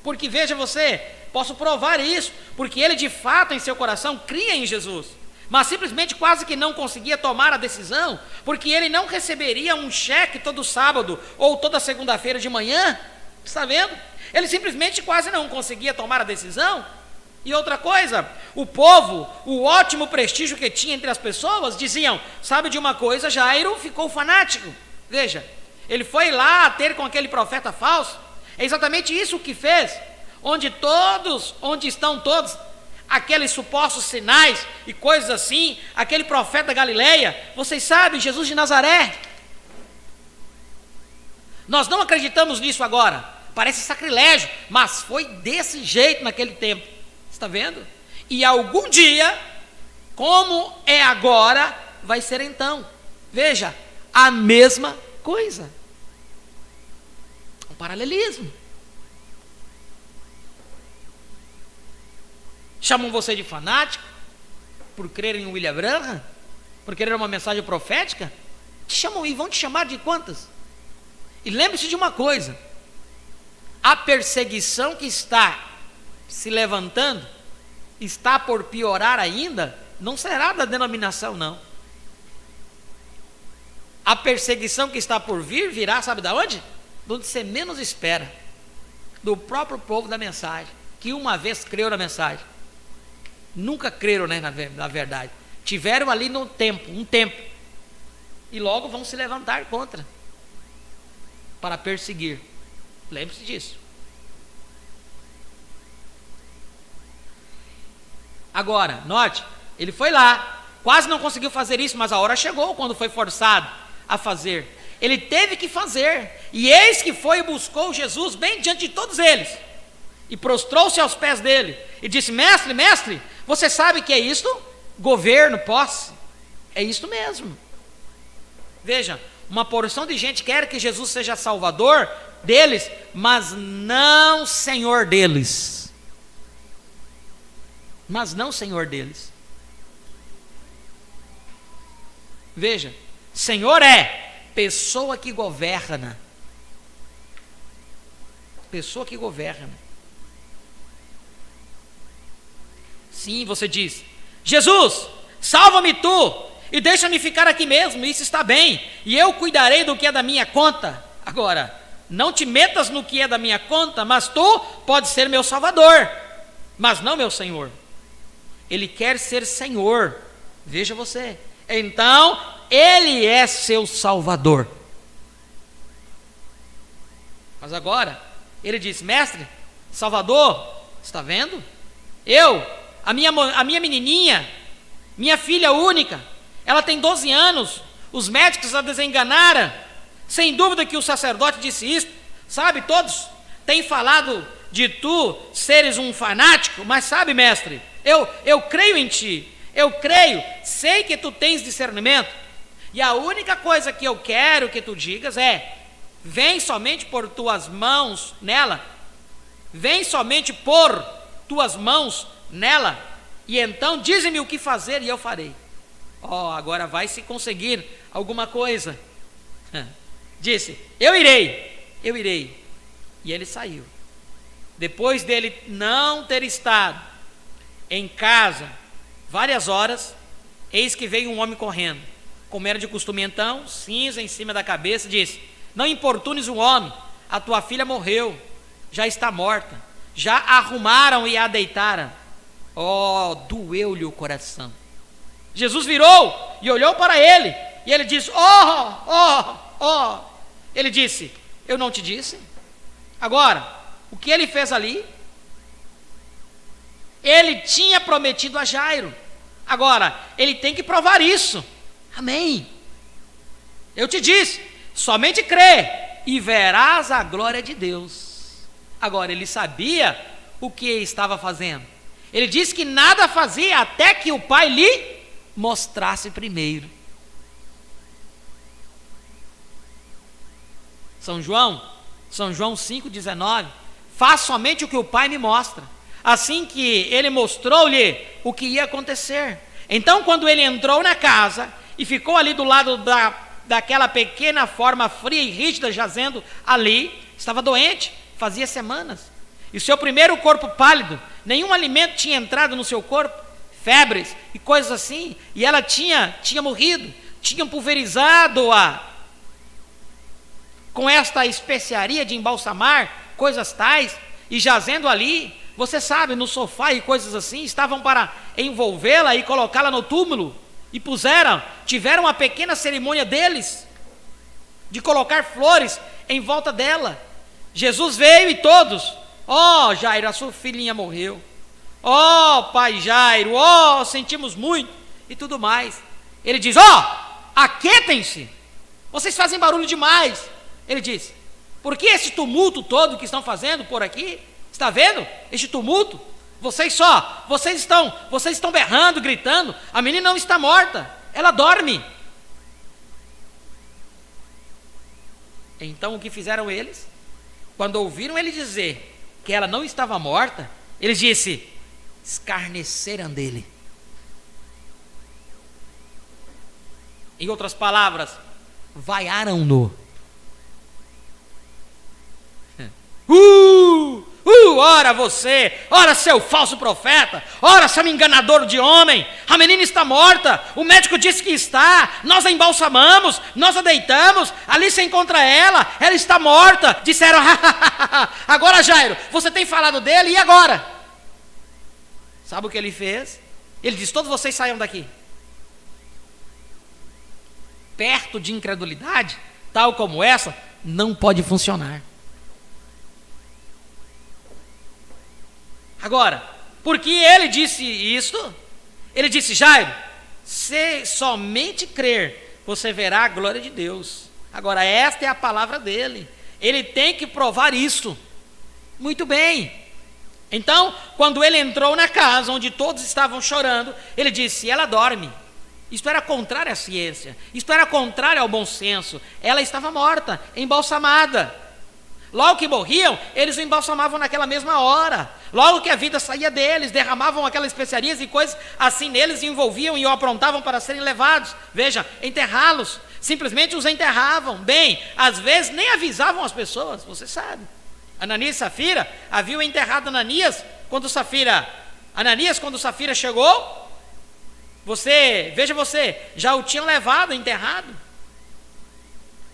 porque veja você, posso provar isso, porque ele de fato em seu coração cria em Jesus, mas simplesmente quase que não conseguia tomar a decisão, porque ele não receberia um cheque todo sábado ou toda segunda-feira de manhã, está vendo? Ele simplesmente quase não conseguia tomar a decisão. E outra coisa, o povo, o ótimo prestígio que tinha entre as pessoas, diziam, sabe de uma coisa, Jairo ficou fanático. Veja, ele foi lá ter com aquele profeta falso, é exatamente isso que fez, onde estão todos aqueles supostos sinais e coisas assim, aquele profeta da Galileia, vocês sabem, Jesus de Nazaré. Nós não acreditamos nisso agora, parece sacrilégio, mas foi desse jeito naquele tempo. Está vendo? E algum dia, como é agora, vai ser então. Veja, a mesma coisa. Um paralelismo. Chamam você de fanático por crer em William Branham, por querer uma mensagem profética? Te chamam e vão te chamar de quantas? E lembre-se de uma coisa: a perseguição que está se levantando, está por piorar ainda, não será da denominação, não. A perseguição que está por vir, virá, sabe de onde? De onde você menos espera, do próprio povo da mensagem, que uma vez creu na mensagem, nunca creram, né, na verdade, tiveram ali um tempo, e logo vão se levantar contra, para perseguir. Lembre-se disso. Agora, note, Ele foi lá, quase não conseguiu fazer isso, mas a hora chegou quando foi forçado a fazer. Ele teve que fazer, e eis que foi e buscou Jesus bem diante de todos eles, e prostrou-se aos pés dele, e disse: mestre, mestre, você sabe que é isto? Governo, posse, é isto mesmo. Veja, uma porção de gente quer que Jesus seja salvador deles, mas não Senhor deles. Mas não Senhor deles. Veja, Senhor é pessoa que governa. Pessoa que governa. Sim, você diz: Jesus, salva-me tu, e deixa-me ficar aqui mesmo, isso está bem, e eu cuidarei do que é da minha conta. Agora, não te metas no que é da minha conta, mas tu pode ser meu salvador, mas não meu Senhor. Ele quer ser Senhor, veja você. Então, ele é seu salvador. Mas agora, ele diz: mestre, salvador, está vendo? A minha menininha, minha filha única, ela tem 12 anos, os médicos a desenganaram. Sem dúvida que o sacerdote disse isso, sabe, todos têm falado de tu seres um fanático, mas sabe, mestre, eu creio em ti, eu creio, sei que tu tens discernimento, e a única coisa que eu quero que tu digas é: vem somente por tuas mãos nela, vem somente por tuas mãos nela, e então dize-me o que fazer e eu farei. Agora vai se conseguir alguma coisa. Disse: eu irei. E ele saiu. Depois dele não ter estado em casa várias horas, eis que veio um homem correndo, como era de costume então, cinza em cima da cabeça, disse: não importunes o homem, a tua filha morreu, já está morta, já arrumaram e a deitaram. Doeu-lhe o coração. Jesus virou e olhou para ele, e ele disse: ele disse: eu não te disse? Agora, o que ele fez ali? Ele tinha prometido a Jairo, agora ele tem que provar isso. Amém. Eu te disse, somente crê e verás a glória de Deus. Agora, ele sabia o que estava fazendo. Ele disse que nada fazia até que o Pai lhe mostrasse primeiro. São João 5,19, faz somente o que o Pai me mostra. Assim que ele mostrou-lhe o que ia acontecer. Então, quando ele entrou na casa e ficou ali do lado daquela pequena forma fria e rígida jazendo ali, estava doente, fazia semanas, e o seu primeiro corpo pálido, nenhum alimento tinha entrado no seu corpo, febres e coisas assim, e ela tinha morrido, tinham pulverizado-a com esta especiaria de embalsamar, coisas tais, e jazendo ali, você sabe, no sofá e coisas assim, estavam para envolvê-la e colocá-la no túmulo, e tiveram uma pequena cerimônia deles, de colocar flores em volta dela. Jesus veio e todos: Jairo, a sua filhinha morreu. Pai Jairo, sentimos muito, e tudo mais. Ele diz: aquietem-se, vocês fazem barulho demais. Ele diz: por que esse tumulto todo que estão fazendo por aqui? Está vendo este tumulto? Vocês estão berrando, gritando. A menina não está morta, ela dorme. Então o que fizeram eles? Quando ouviram ele dizer que ela não estava morta, eles disse: escarneceram dele. Em outras palavras, vaiaram-no. Ora você, ora seu falso profeta, ora seu enganador de homem, a menina está morta, o médico disse que está, nós a embalsamamos, nós a deitamos, ali se encontra ela está morta. Disseram: agora Jairo, você tem falado dele, e agora? Sabe o que ele fez? Ele disse: todos vocês saiam daqui. Perto de incredulidade, tal como essa, não pode funcionar. Agora, porque ele disse isto, Ele disse: Jairo, se somente crer, você verá a glória de Deus. Agora, esta é a palavra dele. Ele tem que provar isso. Muito bem. Então, quando ele entrou na casa onde todos estavam chorando, ele disse: ela dorme. Isto era contrário à ciência, isto era contrário ao bom senso. Ela estava morta, embalsamada. Logo que morriam, eles o embalsamavam naquela mesma hora. Logo que a vida saía deles, derramavam aquelas especiarias e coisas assim neles, e envolviam e o aprontavam para serem levados. Veja, enterrá-los. Simplesmente os enterravam. Bem, às vezes nem avisavam as pessoas, você sabe. Ananias e Safira haviam enterrado Ananias quando Safira chegou. Veja você, já o tinham levado, enterrado.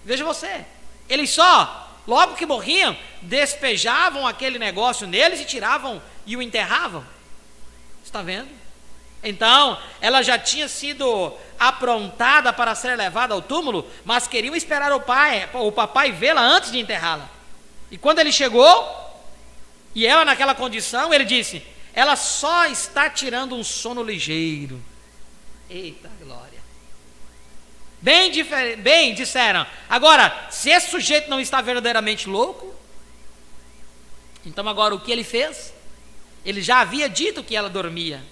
Veja você, eles só, logo que morriam, despejavam aquele negócio neles e tiravam e o enterravam. Está vendo? Então, ela já tinha sido aprontada para ser levada ao túmulo, mas queriam esperar o papai vê-la antes de enterrá-la. E quando ele chegou, e ela naquela condição, ele disse: ela só está tirando um sono ligeiro. Eita glória. Bem, disseram. Agora, se esse sujeito não está verdadeiramente louco, então agora o que ele fez? Ele já havia dito que ela dormia.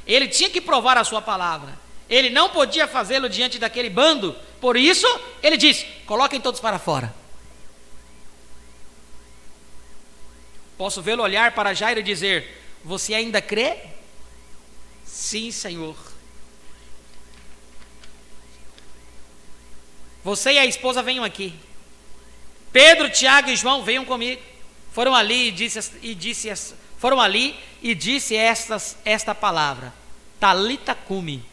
Ele tinha que provar a sua palavra. Ele não podia fazê-lo diante daquele bando. Por isso, ele disse: coloquem todos para fora. Posso vê-lo olhar para Jairo e dizer: você ainda crê? Sim, Senhor. Você e a esposa venham aqui. Pedro, Tiago e João venham comigo. Foram ali e disse esta palavra: Talita cumi,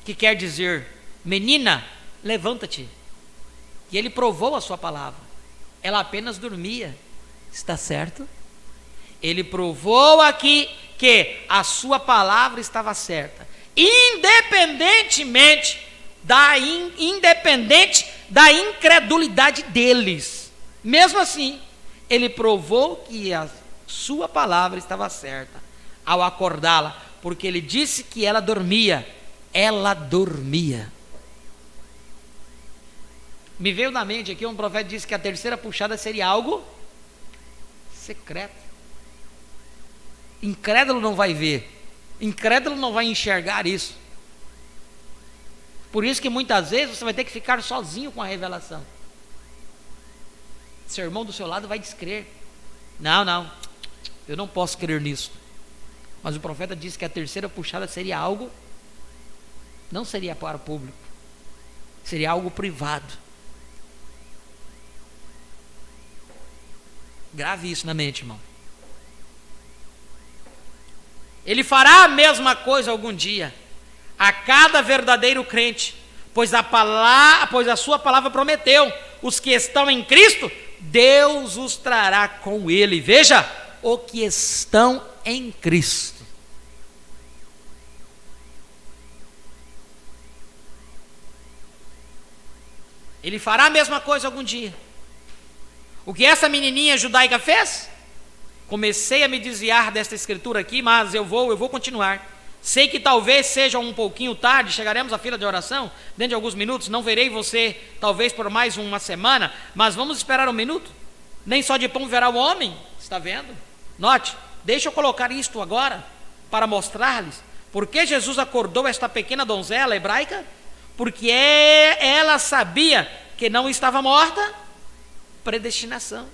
que quer dizer: menina, levanta-te. E ele provou a sua palavra. Ela apenas dormia. Está certo? Ele provou aqui que a sua palavra estava certa, independente da incredulidade deles. Mesmo assim, ele provou que a sua palavra estava certa ao acordá-la, porque ele disse que ela dormia. Ela dormia. Me veio na mente aqui, um profeta disse que a terceira puxada seria algo secreto. Incrédulo não vai ver, incrédulo não vai enxergar isso. Por isso que muitas vezes você vai ter que ficar sozinho com a revelação. Seu irmão do seu lado vai descrer. Não, eu não posso crer nisso. Mas o profeta disse que a terceira puxada seria algo, não seria para o público, seria algo privado. Grave isso na mente, irmão. Ele fará a mesma coisa algum dia a cada verdadeiro crente, pois a sua palavra prometeu: os que estão em Cristo, Deus os trará com ele. Veja, o que estão em Cristo. Ele fará a mesma coisa algum dia. O que essa menininha judaica fez? Comecei a me desviar desta escritura aqui, mas eu vou continuar. Sei que talvez seja um pouquinho tarde, chegaremos à fila de oração dentro de alguns minutos. Não verei você talvez por mais uma semana, mas vamos esperar um minuto. Nem só de pão verá o homem. Está vendo? Note, deixa eu colocar isto agora para mostrar-lhes por que Jesus acordou esta pequena donzela hebraica. Porque ela sabia que não estava morta. Predestinação.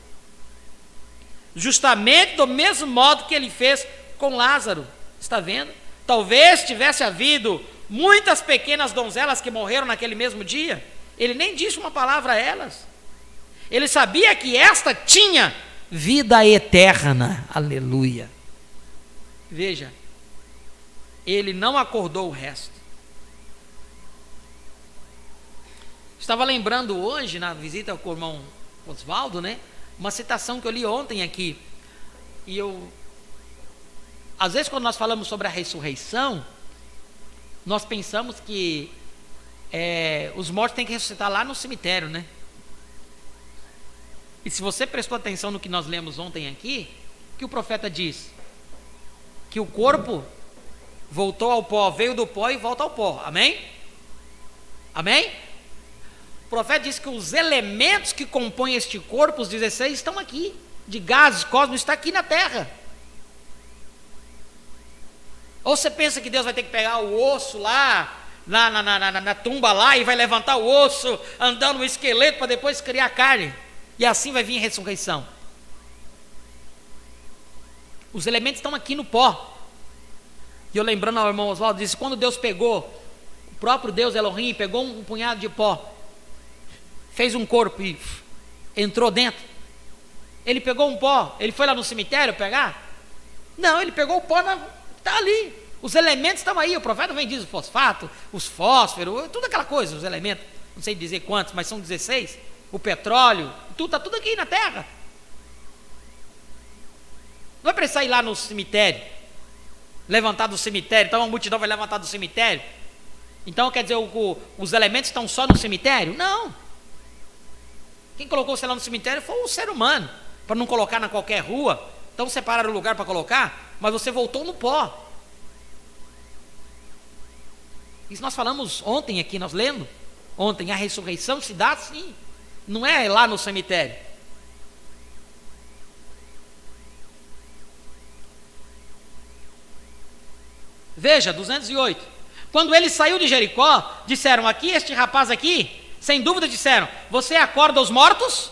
Justamente do mesmo modo que ele fez com Lázaro. Está vendo? Talvez tivesse havido muitas pequenas donzelas que morreram naquele mesmo dia. Ele nem disse uma palavra a elas. Ele sabia que esta tinha vida eterna. Aleluia. Veja, ele não acordou o resto. Estava lembrando hoje, na visita com o irmão Osvaldo, né? Uma citação que eu li ontem aqui. E às vezes quando nós falamos sobre a ressurreição, nós pensamos que os mortos têm que ressuscitar lá no cemitério, né? E se você prestou atenção no que nós lemos ontem aqui, que o profeta diz? Que o corpo voltou ao pó, veio do pó e volta ao pó. Amém? Amém? O profeta diz que os elementos que compõem este corpo, os 16, estão aqui. De gases, cosmos, está aqui na terra. Ou você pensa que Deus vai ter que pegar o osso lá, na tumba lá, e vai levantar o osso, andando no esqueleto, para depois criar a carne, e assim vai vir a ressurreição. Os elementos estão aqui no pó. E eu lembrando ao irmão Oswaldo, disse, quando Deus pegou, o próprio Deus Elohim, pegou um punhado de pó, fez um corpo e entrou dentro. Ele pegou um pó, ele foi lá no cemitério pegar? Não, ele pegou o pó, está ali. Os elementos estão aí, o profeta vem e diz o fosfato, os fósforos, tudo aquela coisa, os elementos, não sei dizer quantos, mas são 16, o petróleo, está tudo aqui na terra. Não vai precisar ir lá no cemitério, levantar do cemitério, então a multidão vai levantar do cemitério. Então quer dizer, os elementos estão só no cemitério? Não. Quem colocou você lá no cemitério foi o ser humano, para não colocar na qualquer rua. Então separaram o lugar para colocar, mas você voltou no pó. Isso nós falamos ontem aqui, nós lendo ontem, a ressurreição se dá assim, não é lá no cemitério. Veja, 208. Quando ele saiu de Jericó, disseram, aqui este rapaz aqui, sem dúvida disseram, você acorda os mortos?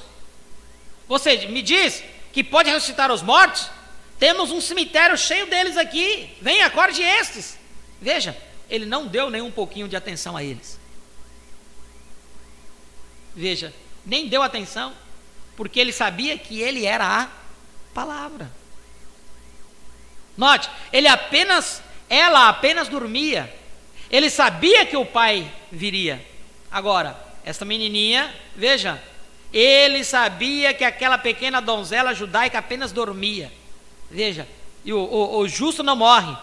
Você me diz que pode ressuscitar os mortos? Temos um cemitério cheio deles aqui, vem, acorde estes. Veja, ele não deu nem um pouquinho de atenção a eles. Veja, nem deu atenção, porque ele sabia que ele era a palavra. Note, ela apenas dormia. Ele sabia que o pai viria. Agora, esta menininha, veja, ele sabia que aquela pequena donzela judaica apenas dormia. Veja, e o justo não morre.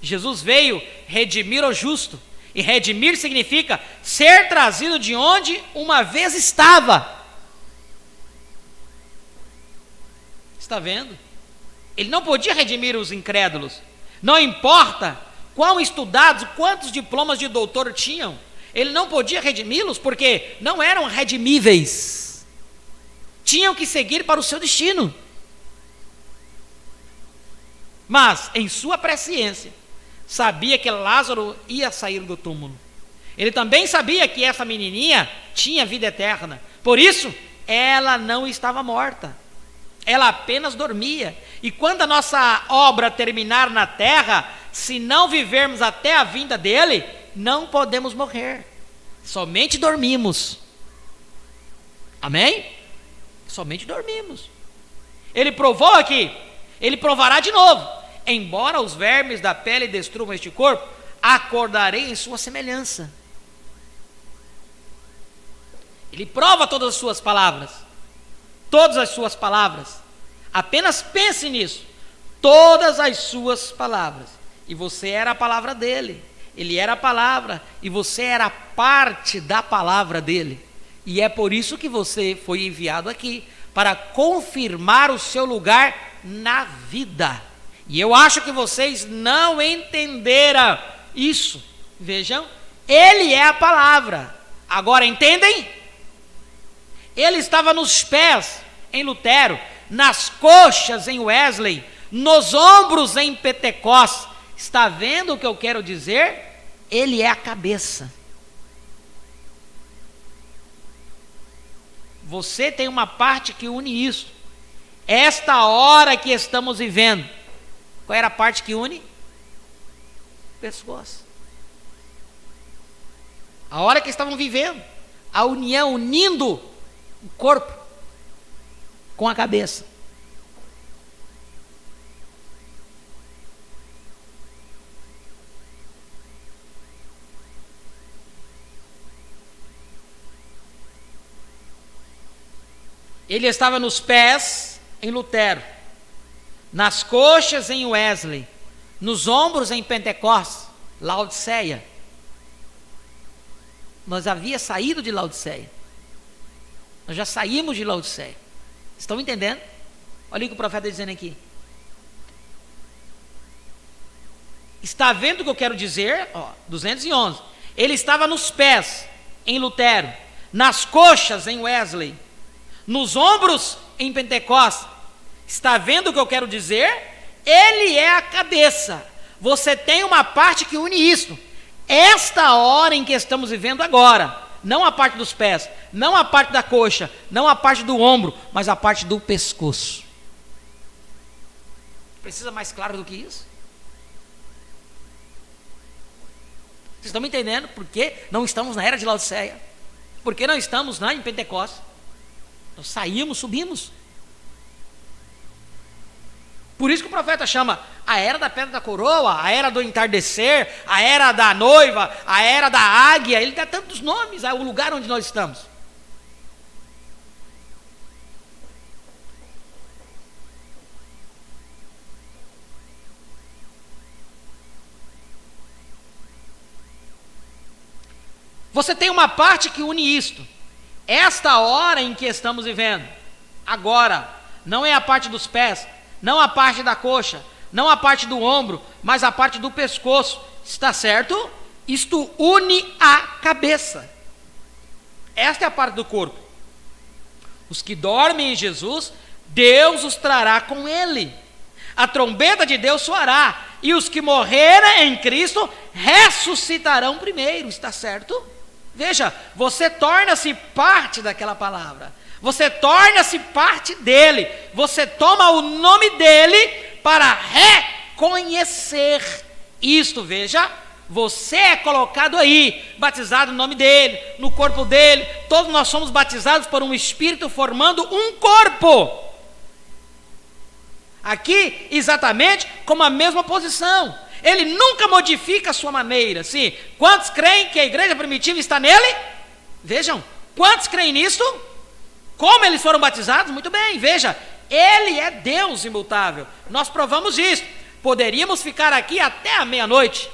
Jesus veio redimir o justo. E redimir significa ser trazido de onde uma vez estava. Está vendo? Ele não podia redimir os incrédulos. Não importa quão estudados, quantos diplomas de doutor tinham, ele não podia redimi-los porque não eram redimíveis. Tinham que seguir para o seu destino. Mas, em sua presciência, sabia que Lázaro ia sair do túmulo. Ele também sabia que essa menininha tinha vida eterna. Por isso, ela não estava morta. Ela apenas dormia. E quando a nossa obra terminar na terra, se não vivermos até a vinda dele, não podemos morrer. Somente dormimos. Amém? Somente dormimos. Ele provou aqui, ele provará de novo. Embora os vermes da pele destruam este corpo, acordarei em sua semelhança. Ele prova todas as suas palavras. Todas as suas palavras. Apenas pense nisso. Todas as suas palavras. E você era a palavra dele. Ele era a palavra. E você era parte da palavra dele. E é por isso que você foi enviado aqui, para confirmar o seu lugar na vida. E eu acho que vocês não entenderam isso. Vejam, ele é a palavra. Agora entendem? Ele estava nos pés em Lutero, nas coxas em Wesley, nos ombros em Pentecostes. Está vendo o que eu quero dizer? Ele é a cabeça. Você tem uma parte que une isso. Esta hora que estamos vivendo, qual era a parte que une? Pescoço. A hora que estavam vivendo, a união, unindo o corpo com a cabeça. Ele estava nos pés em Lutero, nas coxas em Wesley, nos ombros em Pentecostes, Laodiceia. Nós havíamos saído de Laodiceia. Nós já saímos de Laodiceia. Estão entendendo? Olha o que o profeta está dizendo aqui. Está vendo o que eu quero dizer? 211. Ele estava nos pés, em Lutero, nas coxas, em Wesley, nos ombros, em Pentecostes. Está vendo o que eu quero dizer? Ele é a cabeça. Você tem uma parte que une isso. Esta hora em que estamos vivendo agora, não a parte dos pés, não a parte da coxa, não a parte do ombro, mas a parte do pescoço. Precisa mais claro do que isso? Vocês estão me entendendo? Por que não estamos na era de Laodiceia? Por que não estamos em Pentecostes? Nós saímos, subimos. Por isso que o profeta chama a era da pedra da coroa, a era do entardecer, a era da noiva, a era da águia. Ele dá tantos nomes ao lugar onde nós estamos. Você tem uma parte que une isto. Esta hora em que estamos vivendo, agora, não é a parte dos pés, não a parte da coxa, não a parte do ombro, mas a parte do pescoço. Está certo? Isto une a cabeça. Esta é a parte do corpo. Os que dormem em Jesus, Deus os trará com Ele. A trombeta de Deus soará, e os que morrerem em Cristo ressuscitarão primeiro. Está certo? Veja, você torna-se parte daquela palavra. Você torna-se parte dele. Você toma o nome dele para reconhecer isto. Veja, você é colocado aí, batizado no nome dele, no corpo dele. Todos nós somos batizados por um Espírito formando um corpo. Aqui, exatamente como a mesma posição. Ele nunca modifica a sua maneira. Sim. Quantos creem que a igreja primitiva está nele? Vejam, quantos creem nisso? Como eles foram batizados? Muito bem, veja, ele é Deus imutável. Nós provamos isso. Poderíamos ficar aqui até a meia-noite,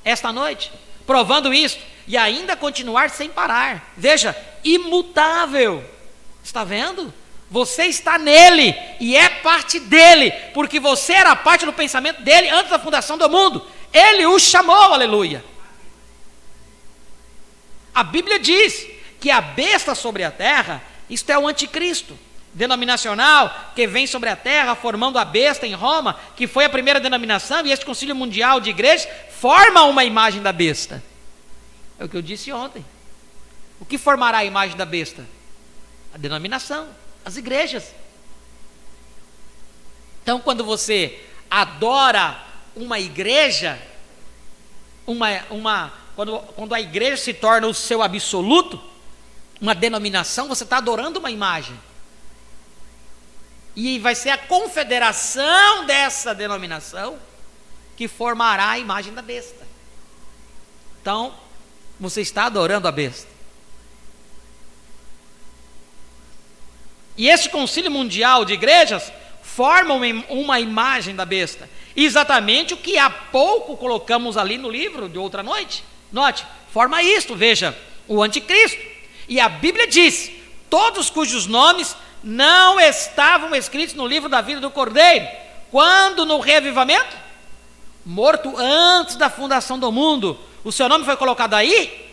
esta noite, provando isso, e ainda continuar sem parar. Veja, imutável. Está vendo? Você está nele e é parte dele, porque você era parte do pensamento dele antes da fundação do mundo. Ele o chamou, aleluia. A Bíblia diz que a besta sobre a terra, isto é o anticristo denominacional, que vem sobre a terra formando a besta em Roma, que foi a primeira denominação, e este concílio mundial de igrejas forma uma imagem da besta. É o que eu disse ontem. O que formará a imagem da besta? A denominação, as igrejas. Então, quando você adora uma igreja, quando a igreja se torna o seu absoluto, uma denominação, você está adorando uma imagem. E vai ser a confederação dessa denominação que formará a imagem da besta. Então, você está adorando a besta. E esse concílio mundial de igrejas forma uma imagem da besta. Exatamente o que há pouco colocamos ali no livro de outra noite. Note, forma isto, veja, o anticristo. E a Bíblia diz, todos cujos nomes não estavam escritos no livro da vida do Cordeiro. Quando no reavivamento? Morto antes da fundação do mundo. O seu nome foi colocado aí?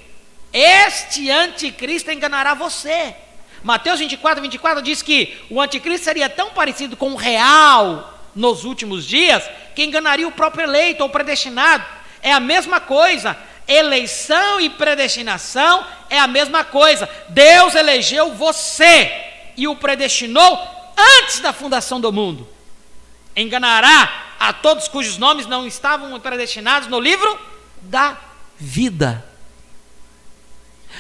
Este anticristo enganará você. Mateus 24 diz que o anticristo seria tão parecido com o real nos últimos dias, que enganaria o próprio eleito ou predestinado. É a mesma coisa. Eleição e predestinação é a mesma coisa. Deus elegeu você e o predestinou antes da fundação do mundo. Enganará a todos cujos nomes não estavam predestinados no livro da vida.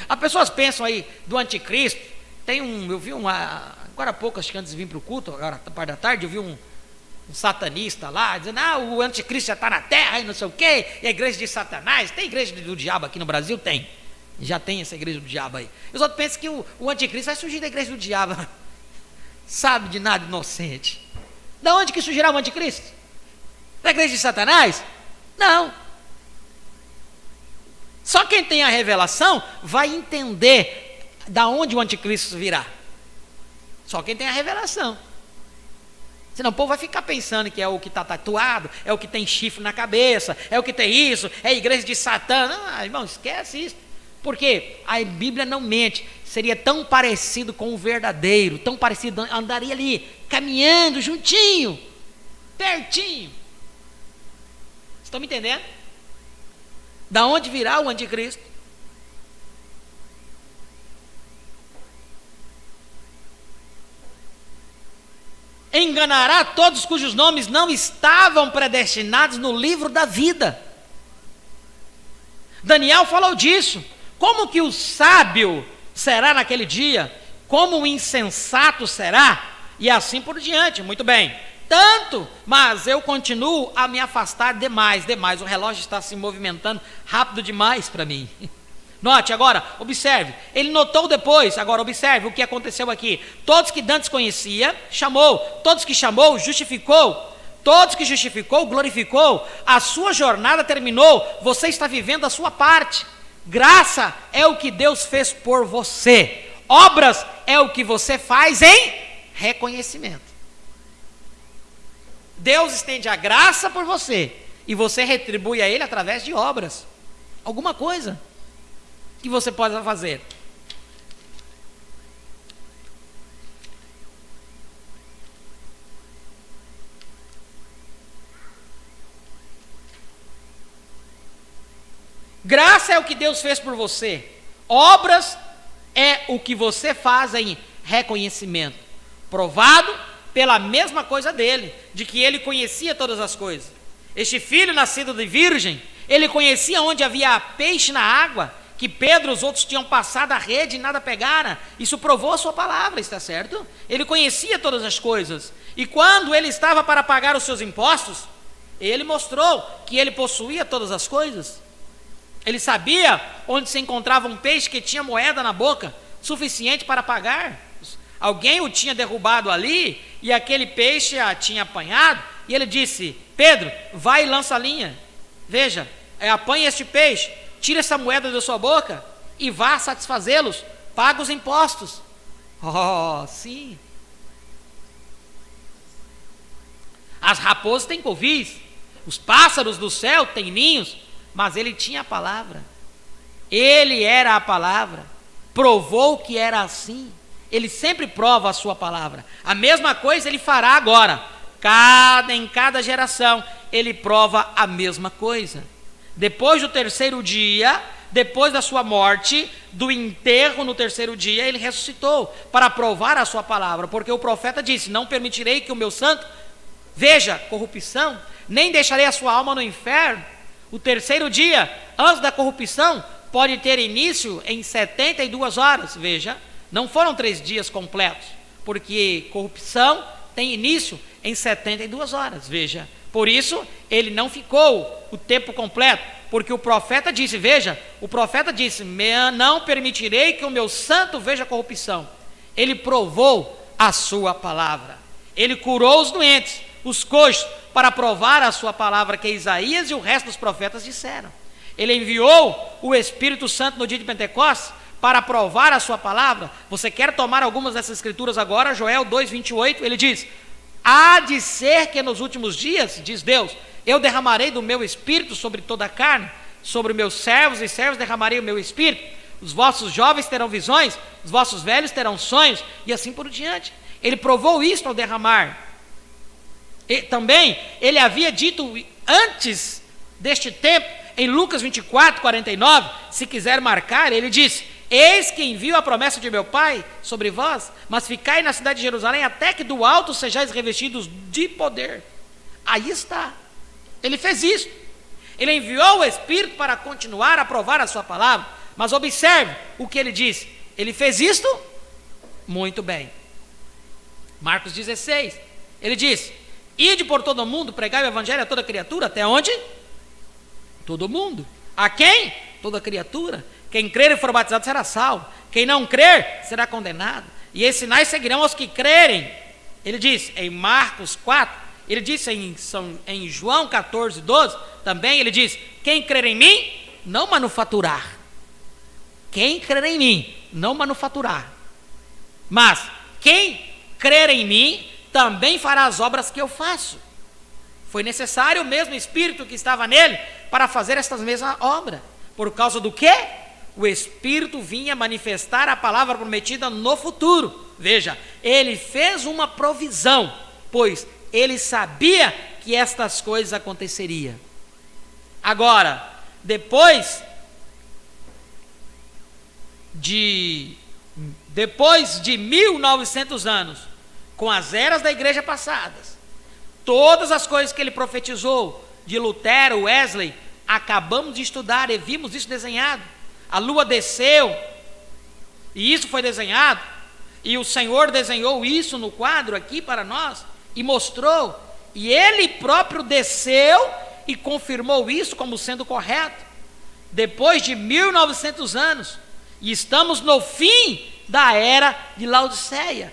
As pessoas pensam aí do anticristo. Eu vi agora há pouco, acho que antes de vir para o culto, agora na parte da tarde, eu vi um satanista lá, dizendo, o anticristo já está na terra e não sei o quê, e a igreja de Satanás. Tem igreja do diabo aqui no Brasil? Tem. Já tem essa igreja do diabo aí. Os outros pensam que o anticristo vai surgir da igreja do diabo. Sabe de nada, inocente. Da onde que surgirá o anticristo? Da igreja de Satanás? Não. Só quem tem a revelação vai entender da onde o anticristo virá. Só quem tem a revelação. Senão o povo vai ficar pensando que é o que está tatuado, é o que tem chifre na cabeça, é o que tem isso, é a igreja de Satã. Não, irmão, esquece isso. Porque a Bíblia não mente. Seria tão parecido com o verdadeiro, tão parecido, andaria ali, caminhando juntinho, pertinho. Estão me entendendo? Da onde virá o anticristo? Enganará todos cujos nomes não estavam predestinados no livro da vida. Daniel falou disso. Como que o sábio será naquele dia? Como o insensato será? E assim por diante. Muito bem. Tanto, mas eu continuo a me afastar demais. O relógio está se movimentando rápido demais para mim. Note agora, observe, ele notou depois, agora observe o que aconteceu aqui. Todos que dantes conhecia, chamou. Todos que chamou, justificou. Todos que justificou, glorificou. A sua jornada terminou. Você está vivendo a sua parte. Graça é o que Deus fez por você. Obras é o que você faz em reconhecimento. Deus estende a graça por você e você retribui a Ele através de obras. Alguma coisa que você possa fazer. Graça é o que Deus fez por você. Obras é o que você faz em reconhecimento. Provado pela mesma coisa dele, de que ele conhecia todas as coisas. Este filho nascido de virgem, ele conhecia onde havia peixe na água, que Pedro e os outros tinham passado a rede e nada pegaram. Isso provou a sua palavra, está certo? Ele conhecia todas as coisas. E quando ele estava para pagar os seus impostos, ele mostrou que ele possuía todas as coisas. Ele sabia onde se encontrava um peixe que tinha moeda na boca, suficiente para pagar. Alguém o tinha derrubado ali, e aquele peixe a tinha apanhado, e ele disse: Pedro, vai e lança a linha. Veja, apanhe este peixe, tira essa moeda da sua boca, e vá satisfazê-los, paga os impostos. Oh, sim. As raposas têm covis, os pássaros do céu têm ninhos, mas ele tinha a palavra. Ele era a palavra, provou que era assim. Ele sempre prova a sua palavra. A mesma coisa ele fará agora. Em cada geração, ele prova a mesma coisa. Depois do terceiro dia, depois da sua morte, do enterro no terceiro dia, ele ressuscitou para provar a sua palavra. Porque o profeta disse: não permitirei que o meu santo veja corrupção, nem deixarei a sua alma no inferno. O terceiro dia, antes da corrupção, pode ter início em 72 horas. Veja, não foram 3 dias completos, porque corrupção tem início em 72 horas, veja. Por isso, ele não ficou o tempo completo, porque o profeta disse, veja, o profeta disse: não permitirei que o meu santo veja corrupção. Ele provou a sua palavra. Ele curou os doentes, os coxos, para provar a sua palavra, que Isaías e o resto dos profetas disseram. Ele enviou o Espírito Santo no dia de Pentecostes para provar a sua palavra. Você quer tomar algumas dessas escrituras agora? Joel 2:28, ele diz: há de ser que nos últimos dias, diz Deus, eu derramarei do meu Espírito sobre toda a carne, sobre meus servos e servos derramarei o meu Espírito, os vossos jovens terão visões, os vossos velhos terão sonhos, e assim por diante. Ele provou isto ao derramar. E também, ele havia dito antes deste tempo, em Lucas 24:49, se quiser marcar, ele disse: eis que envio a promessa de meu Pai sobre vós, mas ficai na cidade de Jerusalém até que do alto sejais revestidos de poder. Aí está, ele fez isso. Ele enviou o Espírito para continuar a provar a sua palavra. Mas observe o que ele disse: ele fez isto muito bem. Marcos 16, ele diz: ide por todo o mundo, pregai o evangelho a toda criatura. Até onde? Todo mundo. A quem? Toda criatura. Quem crer e for batizado será salvo. Quem não crer será condenado. E esses sinais seguirão aos que crerem. Ele diz em Marcos 4, ele disse em João 14:12, também ele diz: quem crer em mim, não manufaturar. Quem crer em mim, não manufaturar. Mas quem crer em mim, também fará as obras que eu faço. Foi necessário o mesmo Espírito que estava nele para fazer estas mesmas obras. Por causa do quê? O Espírito vinha manifestar a palavra prometida no futuro. Veja, ele fez uma provisão, pois ele sabia que estas coisas aconteceriam. Agora, depois de 1900 anos, com as eras da igreja passadas, todas as coisas que ele profetizou, de Lutero, Wesley, acabamos de estudar e vimos isso desenhado. A lua desceu, e isso foi desenhado, e o Senhor desenhou isso no quadro aqui para nós, e mostrou, e ele próprio desceu e confirmou isso como sendo correto, depois de 1900 anos, e estamos no fim da era de Laodiceia.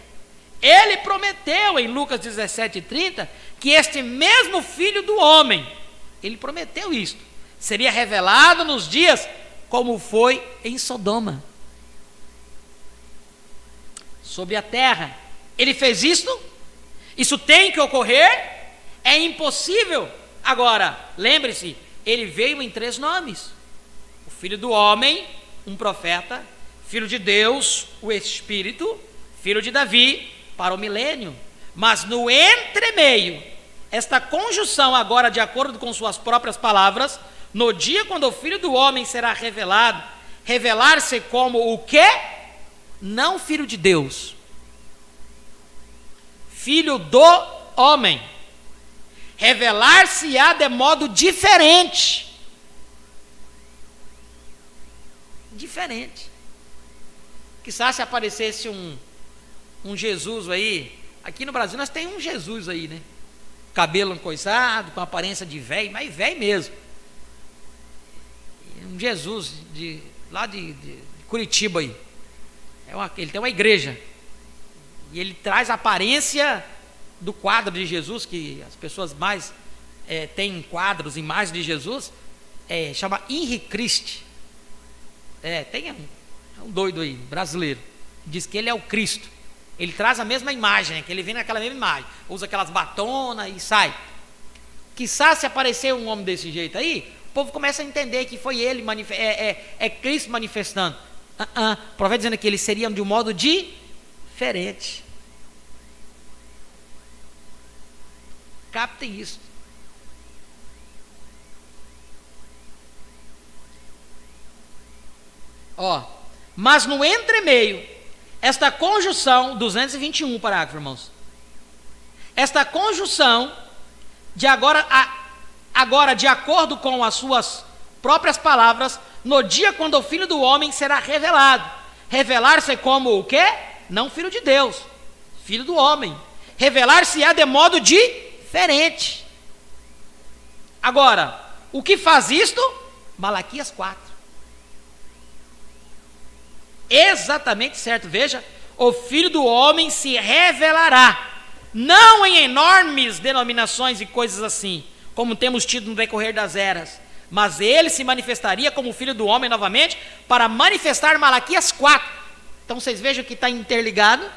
Ele prometeu em Lucas 17:30 que este mesmo Filho do Homem, ele prometeu isto, seria revelado nos dias como foi em Sodoma, sobre a terra. Ele fez isto? Isso tem que ocorrer? É impossível. Agora, lembre-se, ele veio em 3 nomes: o Filho do Homem, um profeta; Filho de Deus, o Espírito; Filho de Davi, para o milênio. Mas no entremeio, esta conjunção agora, de acordo com suas próprias palavras, no dia quando o Filho do Homem será revelado, revelar-se como o quê? Não Filho de Deus, Filho do Homem, revelar-se-á de modo diferente. Quizás se aparecesse um Jesus aí, aqui no Brasil nós temos um Jesus aí, né? Cabelo coisado, com aparência de velho, mas velho mesmo. Um Jesus lá de Curitiba aí. Ele tem uma igreja. E ele traz a aparência do quadro de Jesus, que as pessoas mais têm quadros, imagens de Jesus, chama Henri Cristo. Tem um doido aí, brasileiro, diz que ele é o Cristo. Ele traz a mesma imagem, que ele vem naquela mesma imagem, usa aquelas batonas e sai. Quizás se aparecer um homem desse jeito aí, o povo começa a entender que foi ele, Cristo manifestando. O profeta dizendo que eles seriam de um modo diferente. Captem isso. Mas no entremeio, esta conjunção, 221 parágrafo, irmãos, esta conjunção de agora, de acordo com as suas próprias palavras, no dia quando o Filho do Homem será revelado, revelar-se como o quê? Não Filho de Deus, Filho do Homem, revelar-se-á de modo diferente. Agora, o que faz isto? Malaquias 4. Exatamente certo. Veja, o Filho do Homem se revelará, não em enormes denominações e coisas assim, como temos tido no decorrer das eras, mas ele se manifestaria como Filho do Homem novamente, para manifestar Malaquias 4. Então vocês vejam que está interligado.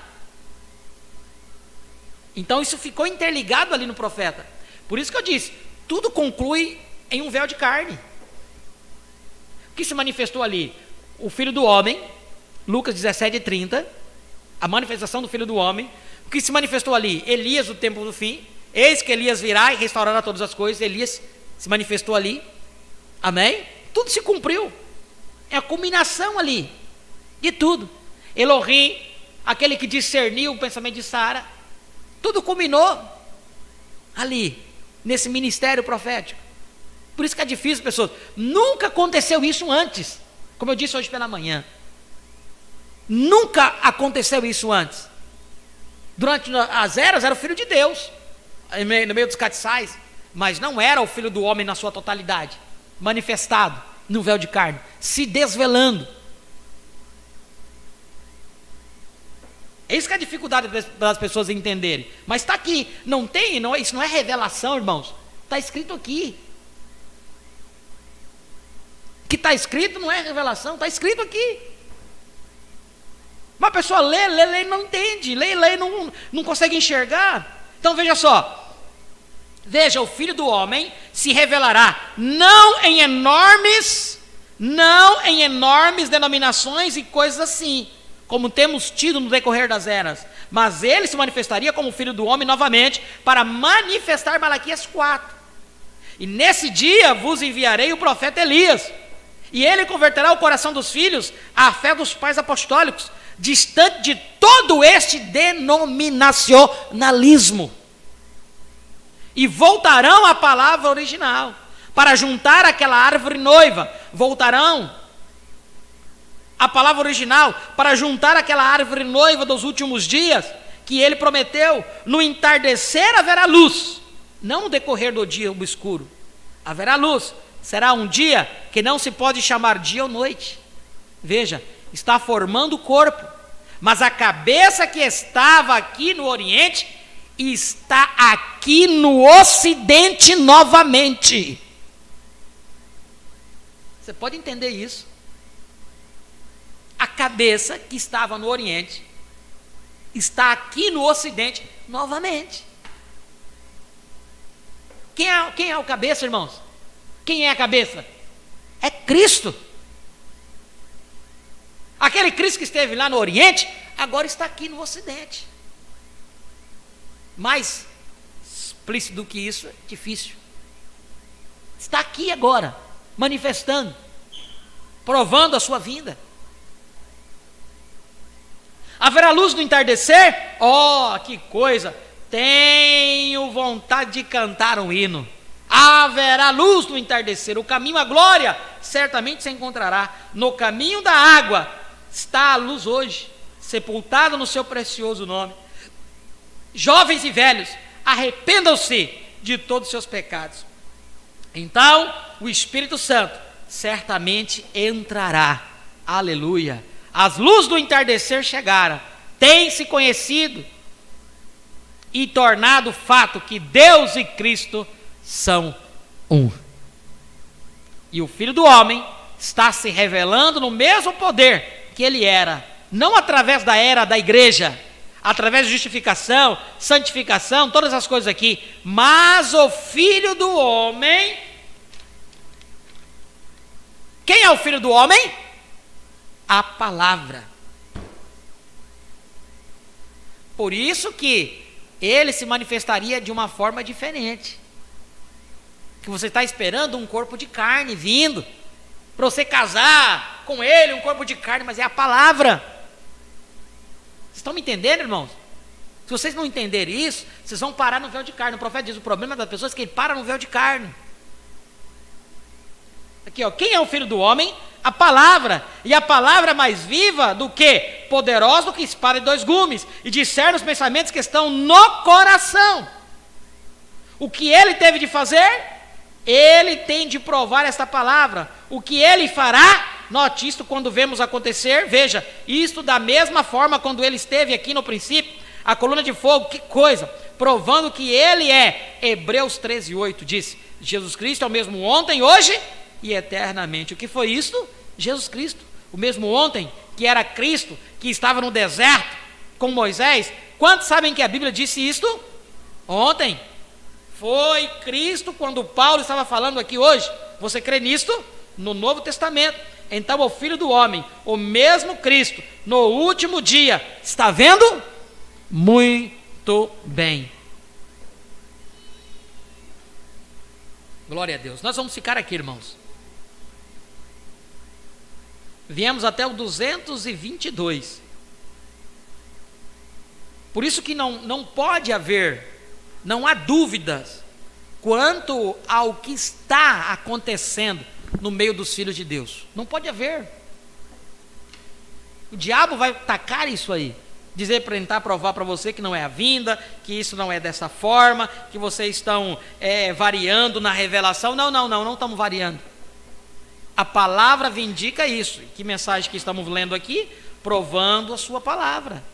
Então isso ficou interligado ali no profeta. Por isso que eu disse, tudo conclui em um véu de carne. O que se manifestou ali? O Filho do Homem, Lucas 17:30, a manifestação do Filho do Homem. O que se manifestou ali? Elias, do tempo do fim. Eis que Elias virá e restaurará todas as coisas. Elias se manifestou ali. Amém? Tudo se cumpriu. É a culminação ali de tudo. Elohim, aquele que discerniu o pensamento de Sara, tudo culminou ali, nesse ministério profético. Por isso que é difícil, pessoas. Nunca aconteceu isso antes, como eu disse hoje pela manhã. Nunca aconteceu isso antes. Durante as eras era o Filho de Deus, no meio dos castiçais, mas não era o Filho do Homem na sua totalidade, manifestado no véu de carne, se desvelando. É isso que é a dificuldade das pessoas entenderem. Mas está aqui, isso não é revelação, irmãos, está escrito aqui. O que está escrito não é revelação, está escrito aqui. Uma pessoa lê e não entende, lê e não consegue enxergar. Então veja só. Veja, o Filho do Homem se revelará não em enormes denominações e coisas assim, como temos tido no decorrer das eras, mas ele se manifestaria como Filho do Homem novamente, para manifestar Malaquias 4. E nesse dia vos enviarei o profeta Elias, e ele converterá o coração dos filhos à fé dos pais apostólicos, distante de todo este denominacionalismo. E voltarão à palavra original, para juntar aquela árvore noiva. Voltarão à palavra original, para juntar aquela árvore noiva dos últimos dias, que ele prometeu. No entardecer haverá luz, não no decorrer do dia obscuro. Haverá luz. Será um dia que não se pode chamar dia ou noite. Veja, está formando o corpo, mas a cabeça que estava aqui no Oriente está aqui no Ocidente novamente. Você pode entender isso? A cabeça que estava no Oriente está aqui no Ocidente novamente. Quem é o cabeça, irmãos? Quem é a cabeça? É Cristo. Aquele Cristo que esteve lá no Oriente, agora está aqui no Ocidente. Mais explícito do que isso é difícil. Está aqui agora, manifestando, provando a sua vinda. Haverá luz no entardecer? Oh, que coisa! Tenho vontade de cantar um hino. Haverá luz no entardecer. O caminho à glória certamente se encontrará. No caminho da água está a luz hoje, sepultada no seu precioso nome. Jovens e velhos, arrependam-se de todos os seus pecados. Então o Espírito Santo certamente entrará. Aleluia. As luzes do entardecer chegaram. Tem-se conhecido e tornado fato que Deus e Cristo são um. E o Filho do Homem está se revelando no mesmo poder que ele era, não através da era da igreja, através de justificação, santificação, todas as coisas aqui, mas o Filho do Homem. Quem é o Filho do Homem? A palavra. Por isso que ele se manifestaria de uma forma diferente. Que você está esperando um corpo de carne vindo, para você casar com ele, um corpo de carne, mas é a palavra. Vocês estão me entendendo, irmãos? Se vocês não entenderem isso, vocês vão parar no véu de carne. O profeta diz: o problema das pessoas é que ele para no véu de carne. Aqui, ó, quem é o Filho do Homem? A palavra. E a palavra é mais viva do que? Poderosa do que espada de dois gumes, e discerne os pensamentos que estão no coração. O que ele teve de fazer? Ele tem de provar esta palavra. O que ele fará? Note isto quando vemos acontecer. Veja, isto da mesma forma quando ele esteve aqui no princípio, a coluna de fogo, que coisa, provando que ele é. Hebreus 13:8 diz: Jesus Cristo é o mesmo ontem, hoje e eternamente. O que foi isto? Jesus Cristo, o mesmo ontem, que era Cristo, que estava no deserto com Moisés. Quantos sabem que a Bíblia disse isto? Ontem. Foi Cristo quando Paulo estava falando aqui hoje. Você crê nisto? No Novo Testamento. Então o Filho do Homem, o mesmo Cristo, no último dia, está vendo? Muito bem. Glória a Deus. Nós vamos ficar aqui, irmãos. Viemos até o 222. Por isso que não pode haver, não há dúvidas quanto ao que está acontecendo no meio dos filhos de Deus. Não pode haver. O diabo vai tacar isso aí, dizer, para tentar provar para você que não é a vinda, que isso não é dessa forma, que vocês estão variando na revelação. Não estamos variando. A palavra vindica isso. Que mensagem que estamos lendo aqui? Provando a sua palavra.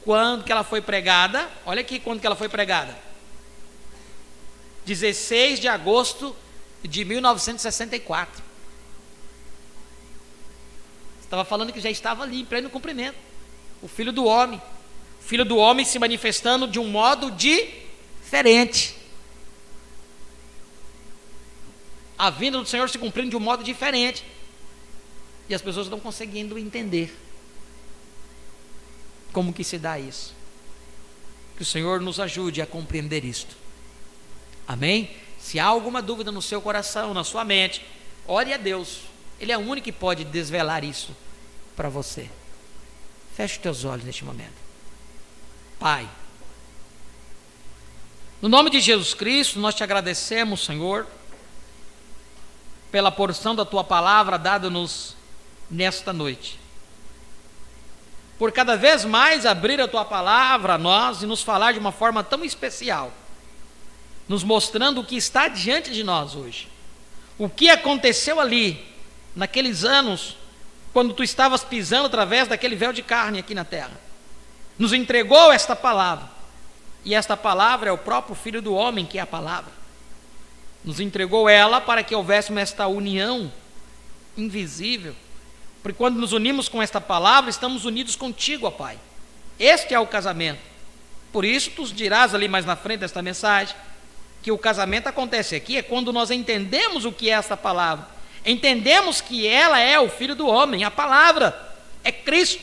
Quando que ela foi pregada? Olha aqui quando que ela foi pregada. 16 de agosto de 1964. Estava falando que já estava ali em pleno cumprimento. o Filho do Homem. O Filho do Homem se manifestando de um modo diferente. A vinda do Senhor se cumprindo de um modo diferente. E as pessoas não conseguindo entender como que se dá isso. Que o Senhor nos ajude a compreender isto. Amém? Se há alguma dúvida no seu coração, na sua mente, ore a Deus. Ele é o único que pode desvelar isso para você. Feche os teus olhos neste momento. Pai, no nome de Jesus Cristo, nós te agradecemos, Senhor, pela porção da tua palavra dada-nos nesta noite. Por cada vez mais abrir a tua palavra a nós e nos falar de uma forma tão especial, nos mostrando o que está diante de nós hoje. O que aconteceu ali, naqueles anos, quando tu estavas pisando através daquele véu de carne aqui na terra. Nos entregou esta palavra. E esta palavra é o próprio Filho do Homem, que é a palavra. Nos entregou ela para que houvéssemos esta união invisível. Porque quando nos unimos com esta palavra, estamos unidos contigo, ó Pai. Este é o casamento. Por isso, tu dirás ali mais na frente desta mensagem, que o casamento acontece aqui, é quando nós entendemos o que é esta palavra. Entendemos que ela é o Filho do Homem, a palavra é Cristo,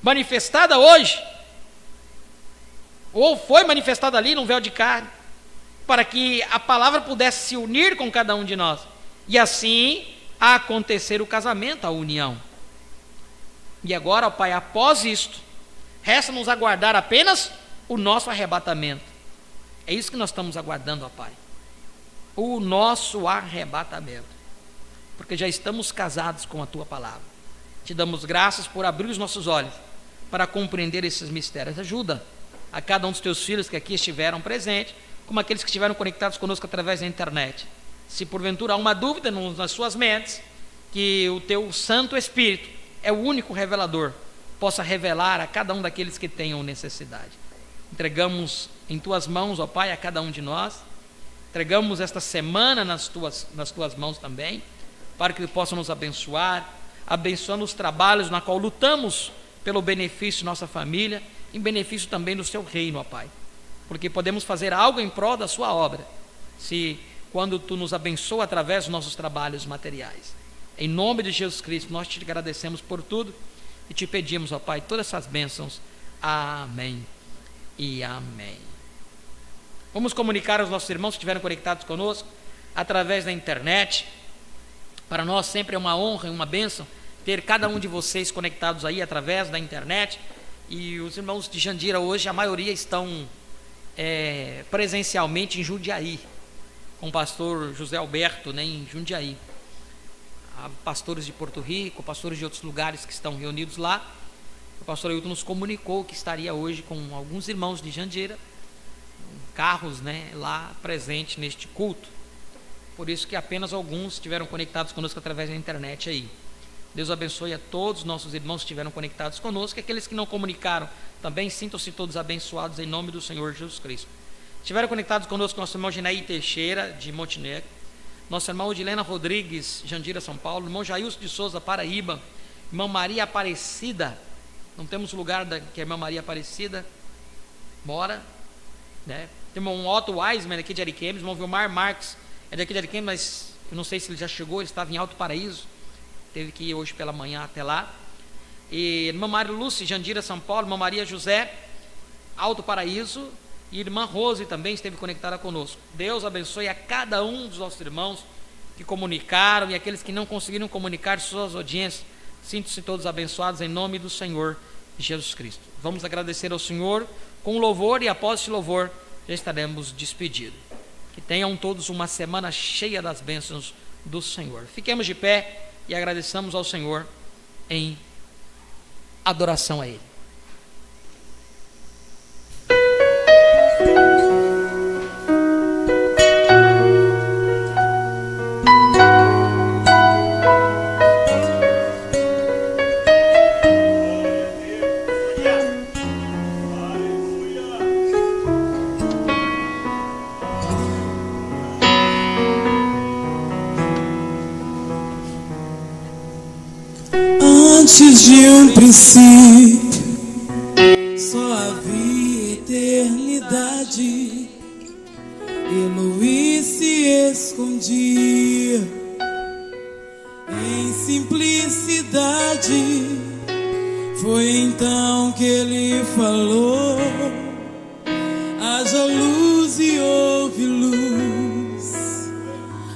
manifestada hoje, ou foi manifestada ali num véu de carne, para que a palavra pudesse se unir com cada um de nós, e assim acontecer o casamento, a união. E agora, ó Pai, após isto, resta-nos aguardar apenas o nosso arrebatamento. É isso que nós estamos aguardando, ó Pai, o nosso arrebatamento, porque já estamos casados com a tua palavra. Te damos graças por abrir os nossos olhos para compreender esses mistérios. Ajuda a cada um dos teus filhos que aqui estiveram presentes, como aqueles que estiveram conectados conosco através da internet. Se porventura há uma dúvida nas suas mentes, que o teu Santo Espírito é o único revelador, possa revelar a cada um daqueles que tenham necessidade. Entregamos em tuas mãos, ó Pai, a cada um de nós. Entregamos esta semana nas tuas mãos também, para que possa nos abençoar, abençoando os trabalhos na qual lutamos pelo benefício de nossa família, em benefício também do seu reino, ó Pai, porque podemos fazer algo em prol da sua obra, quando tu nos abençoa através dos nossos trabalhos materiais. Em nome de Jesus Cristo, nós te agradecemos por tudo e te pedimos, ó Pai, todas essas bênçãos. Amém e amém. Vamos comunicar aos nossos irmãos que estiveram conectados conosco através da internet. Para nós sempre é uma honra e uma bênção ter cada um de vocês conectados aí através da internet. E os irmãos de Jandira hoje, a maioria estão presencialmente em Jundiaí, com o pastor José Alberto, né, em Jundiaí. Há pastores de Porto Rico, pastores de outros lugares que estão reunidos lá. O pastor Ailton nos comunicou que estaria hoje com alguns irmãos de Jandira, carros, né, lá presente neste culto. Por isso que apenas alguns estiveram conectados conosco através da internet aí. Deus abençoe a todos os nossos irmãos que estiveram conectados conosco, e aqueles que não comunicaram também, sintam-se todos abençoados em nome do Senhor Jesus Cristo. Estiveram conectados conosco nosso irmão Ginaí Teixeira, de Montenegro, nossa irmã Odilena Rodrigues, Jandira, São Paulo, irmão Jailson de Souza, Paraíba, irmã Maria Aparecida, não temos lugar que a irmã Maria Aparecida mora, né? Tem o irmão Otto Weisman aqui de Ariquemes, irmão Vilmar Marques é daqui de Ariquemes, mas eu não sei se ele já chegou, ele estava em Alto Paraíso, teve que ir hoje pela manhã até lá. E irmã Maria Lúcia, Jandira, São Paulo, irmã Maria José, Alto Paraíso, e irmã Rose também esteve conectada conosco. Deus abençoe a cada um dos nossos irmãos que comunicaram, e aqueles que não conseguiram comunicar suas audiências, sintam-se todos abençoados em nome do Senhor Jesus Cristo. Vamos agradecer ao Senhor com louvor, e após esse louvor já estaremos despedidos. Que tenham todos uma semana cheia das bênçãos do Senhor. Fiquemos de pé e agradeçamos ao Senhor em adoração a Ele. Antes de um princípio simplicidade, Eloi se escondia. Em simplicidade, foi então que ele falou: haja luz e houve luz.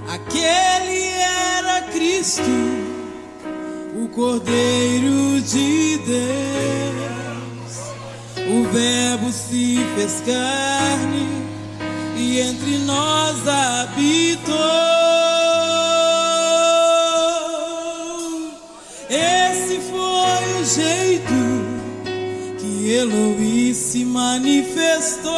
Aquele era Cristo, o Cordeiro de Deus. O Verbo se fez carne e entre nós habitou. Esse foi o jeito que Eloi se manifestou.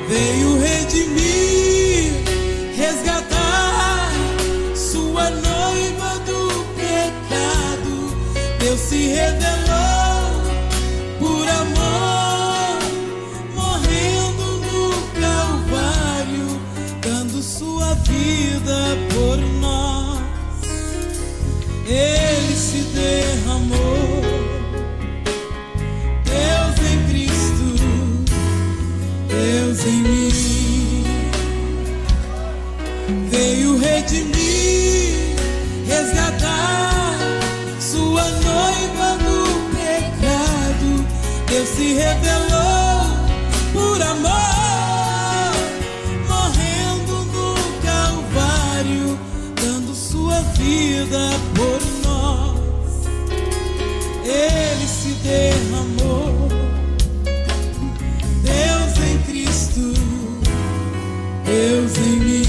Veio redimir, resgatar sua noiva do pecado. Deus se revelou por amor, morrendo no Calvário, dando sua vida por nós. Ele se derramou, Deus em Cristo, Deus em mim. Veio redimir, resgatar sua noiva do pecado. Deus se revelou por amor, morrendo no Calvário, dando sua vida por nós. Ele se derramou, Deus em Cristo, Deus em mim.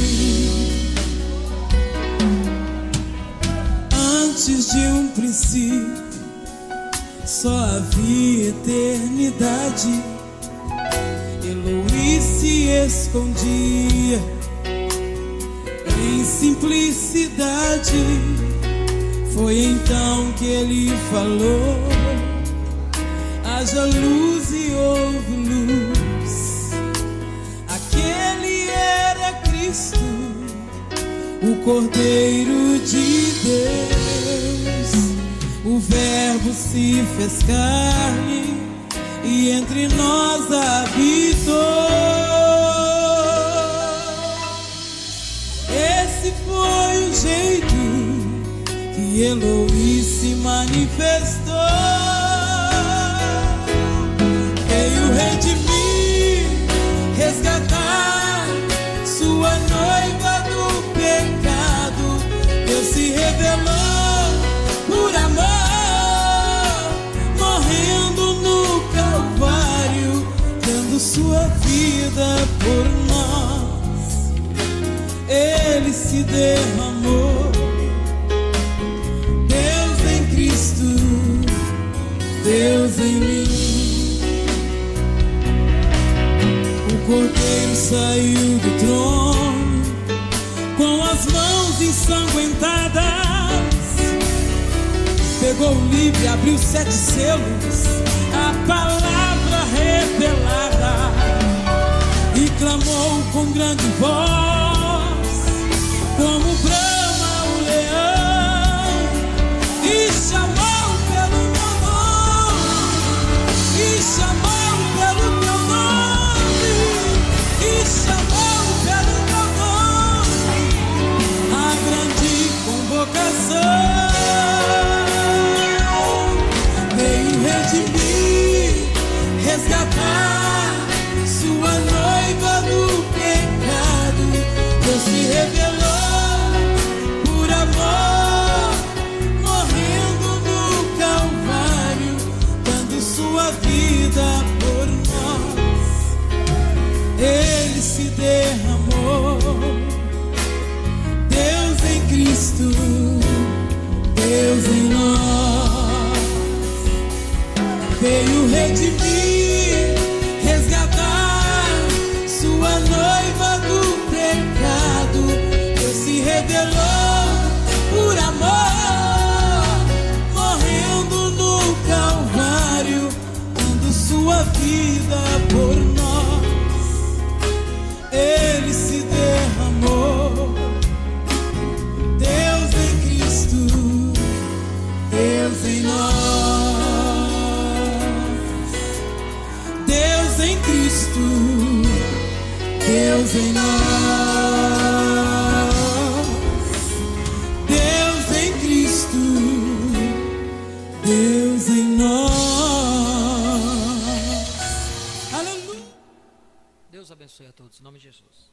Antes de um princípio, só havia eternidade. Eloi se escondia em simplicidade. Foi então que ele falou: haja luz e houve luz. Aquele era Cristo, o Cordeiro de Deus. O Verbo se fez carne e entre nós habitou. Esse foi o jeito que Eloi se manifestou. Veio redimir, resgatar sua noiva do pecado. Deus se revelou por amor, morrendo no Calvário, dando sua vida por nós. Ele se derramou, Deus em Cristo, Deus em mim. O Cordeiro saiu do trono com as mãos ensanguentadas. Pegou o livro e abriu 7 selos, a palavra revelada, e clamou com grande voz, como brama o leão, e chamou pelo meu nome, e chamou pelo meu nome, e chamou pelo meu nome, a grande convocação. Veio redimir, resgatar sua noiva do pecado. Deus se revelou por amor, morrendo no Calvário, dando sua vida por nós. Ele se derramou, Deus em Cristo, Deus em nós. Veio redimir, resgatar sua noiva do pecado. Deus se revelou por amor, morrendo no Calvário, dando sua vida por nós. Ele se derramou, Deus em Cristo, Cristo, Deus em nós, Deus em Cristo, Deus em nós. Aleluia. Deus abençoe a todos, em nome de Jesus.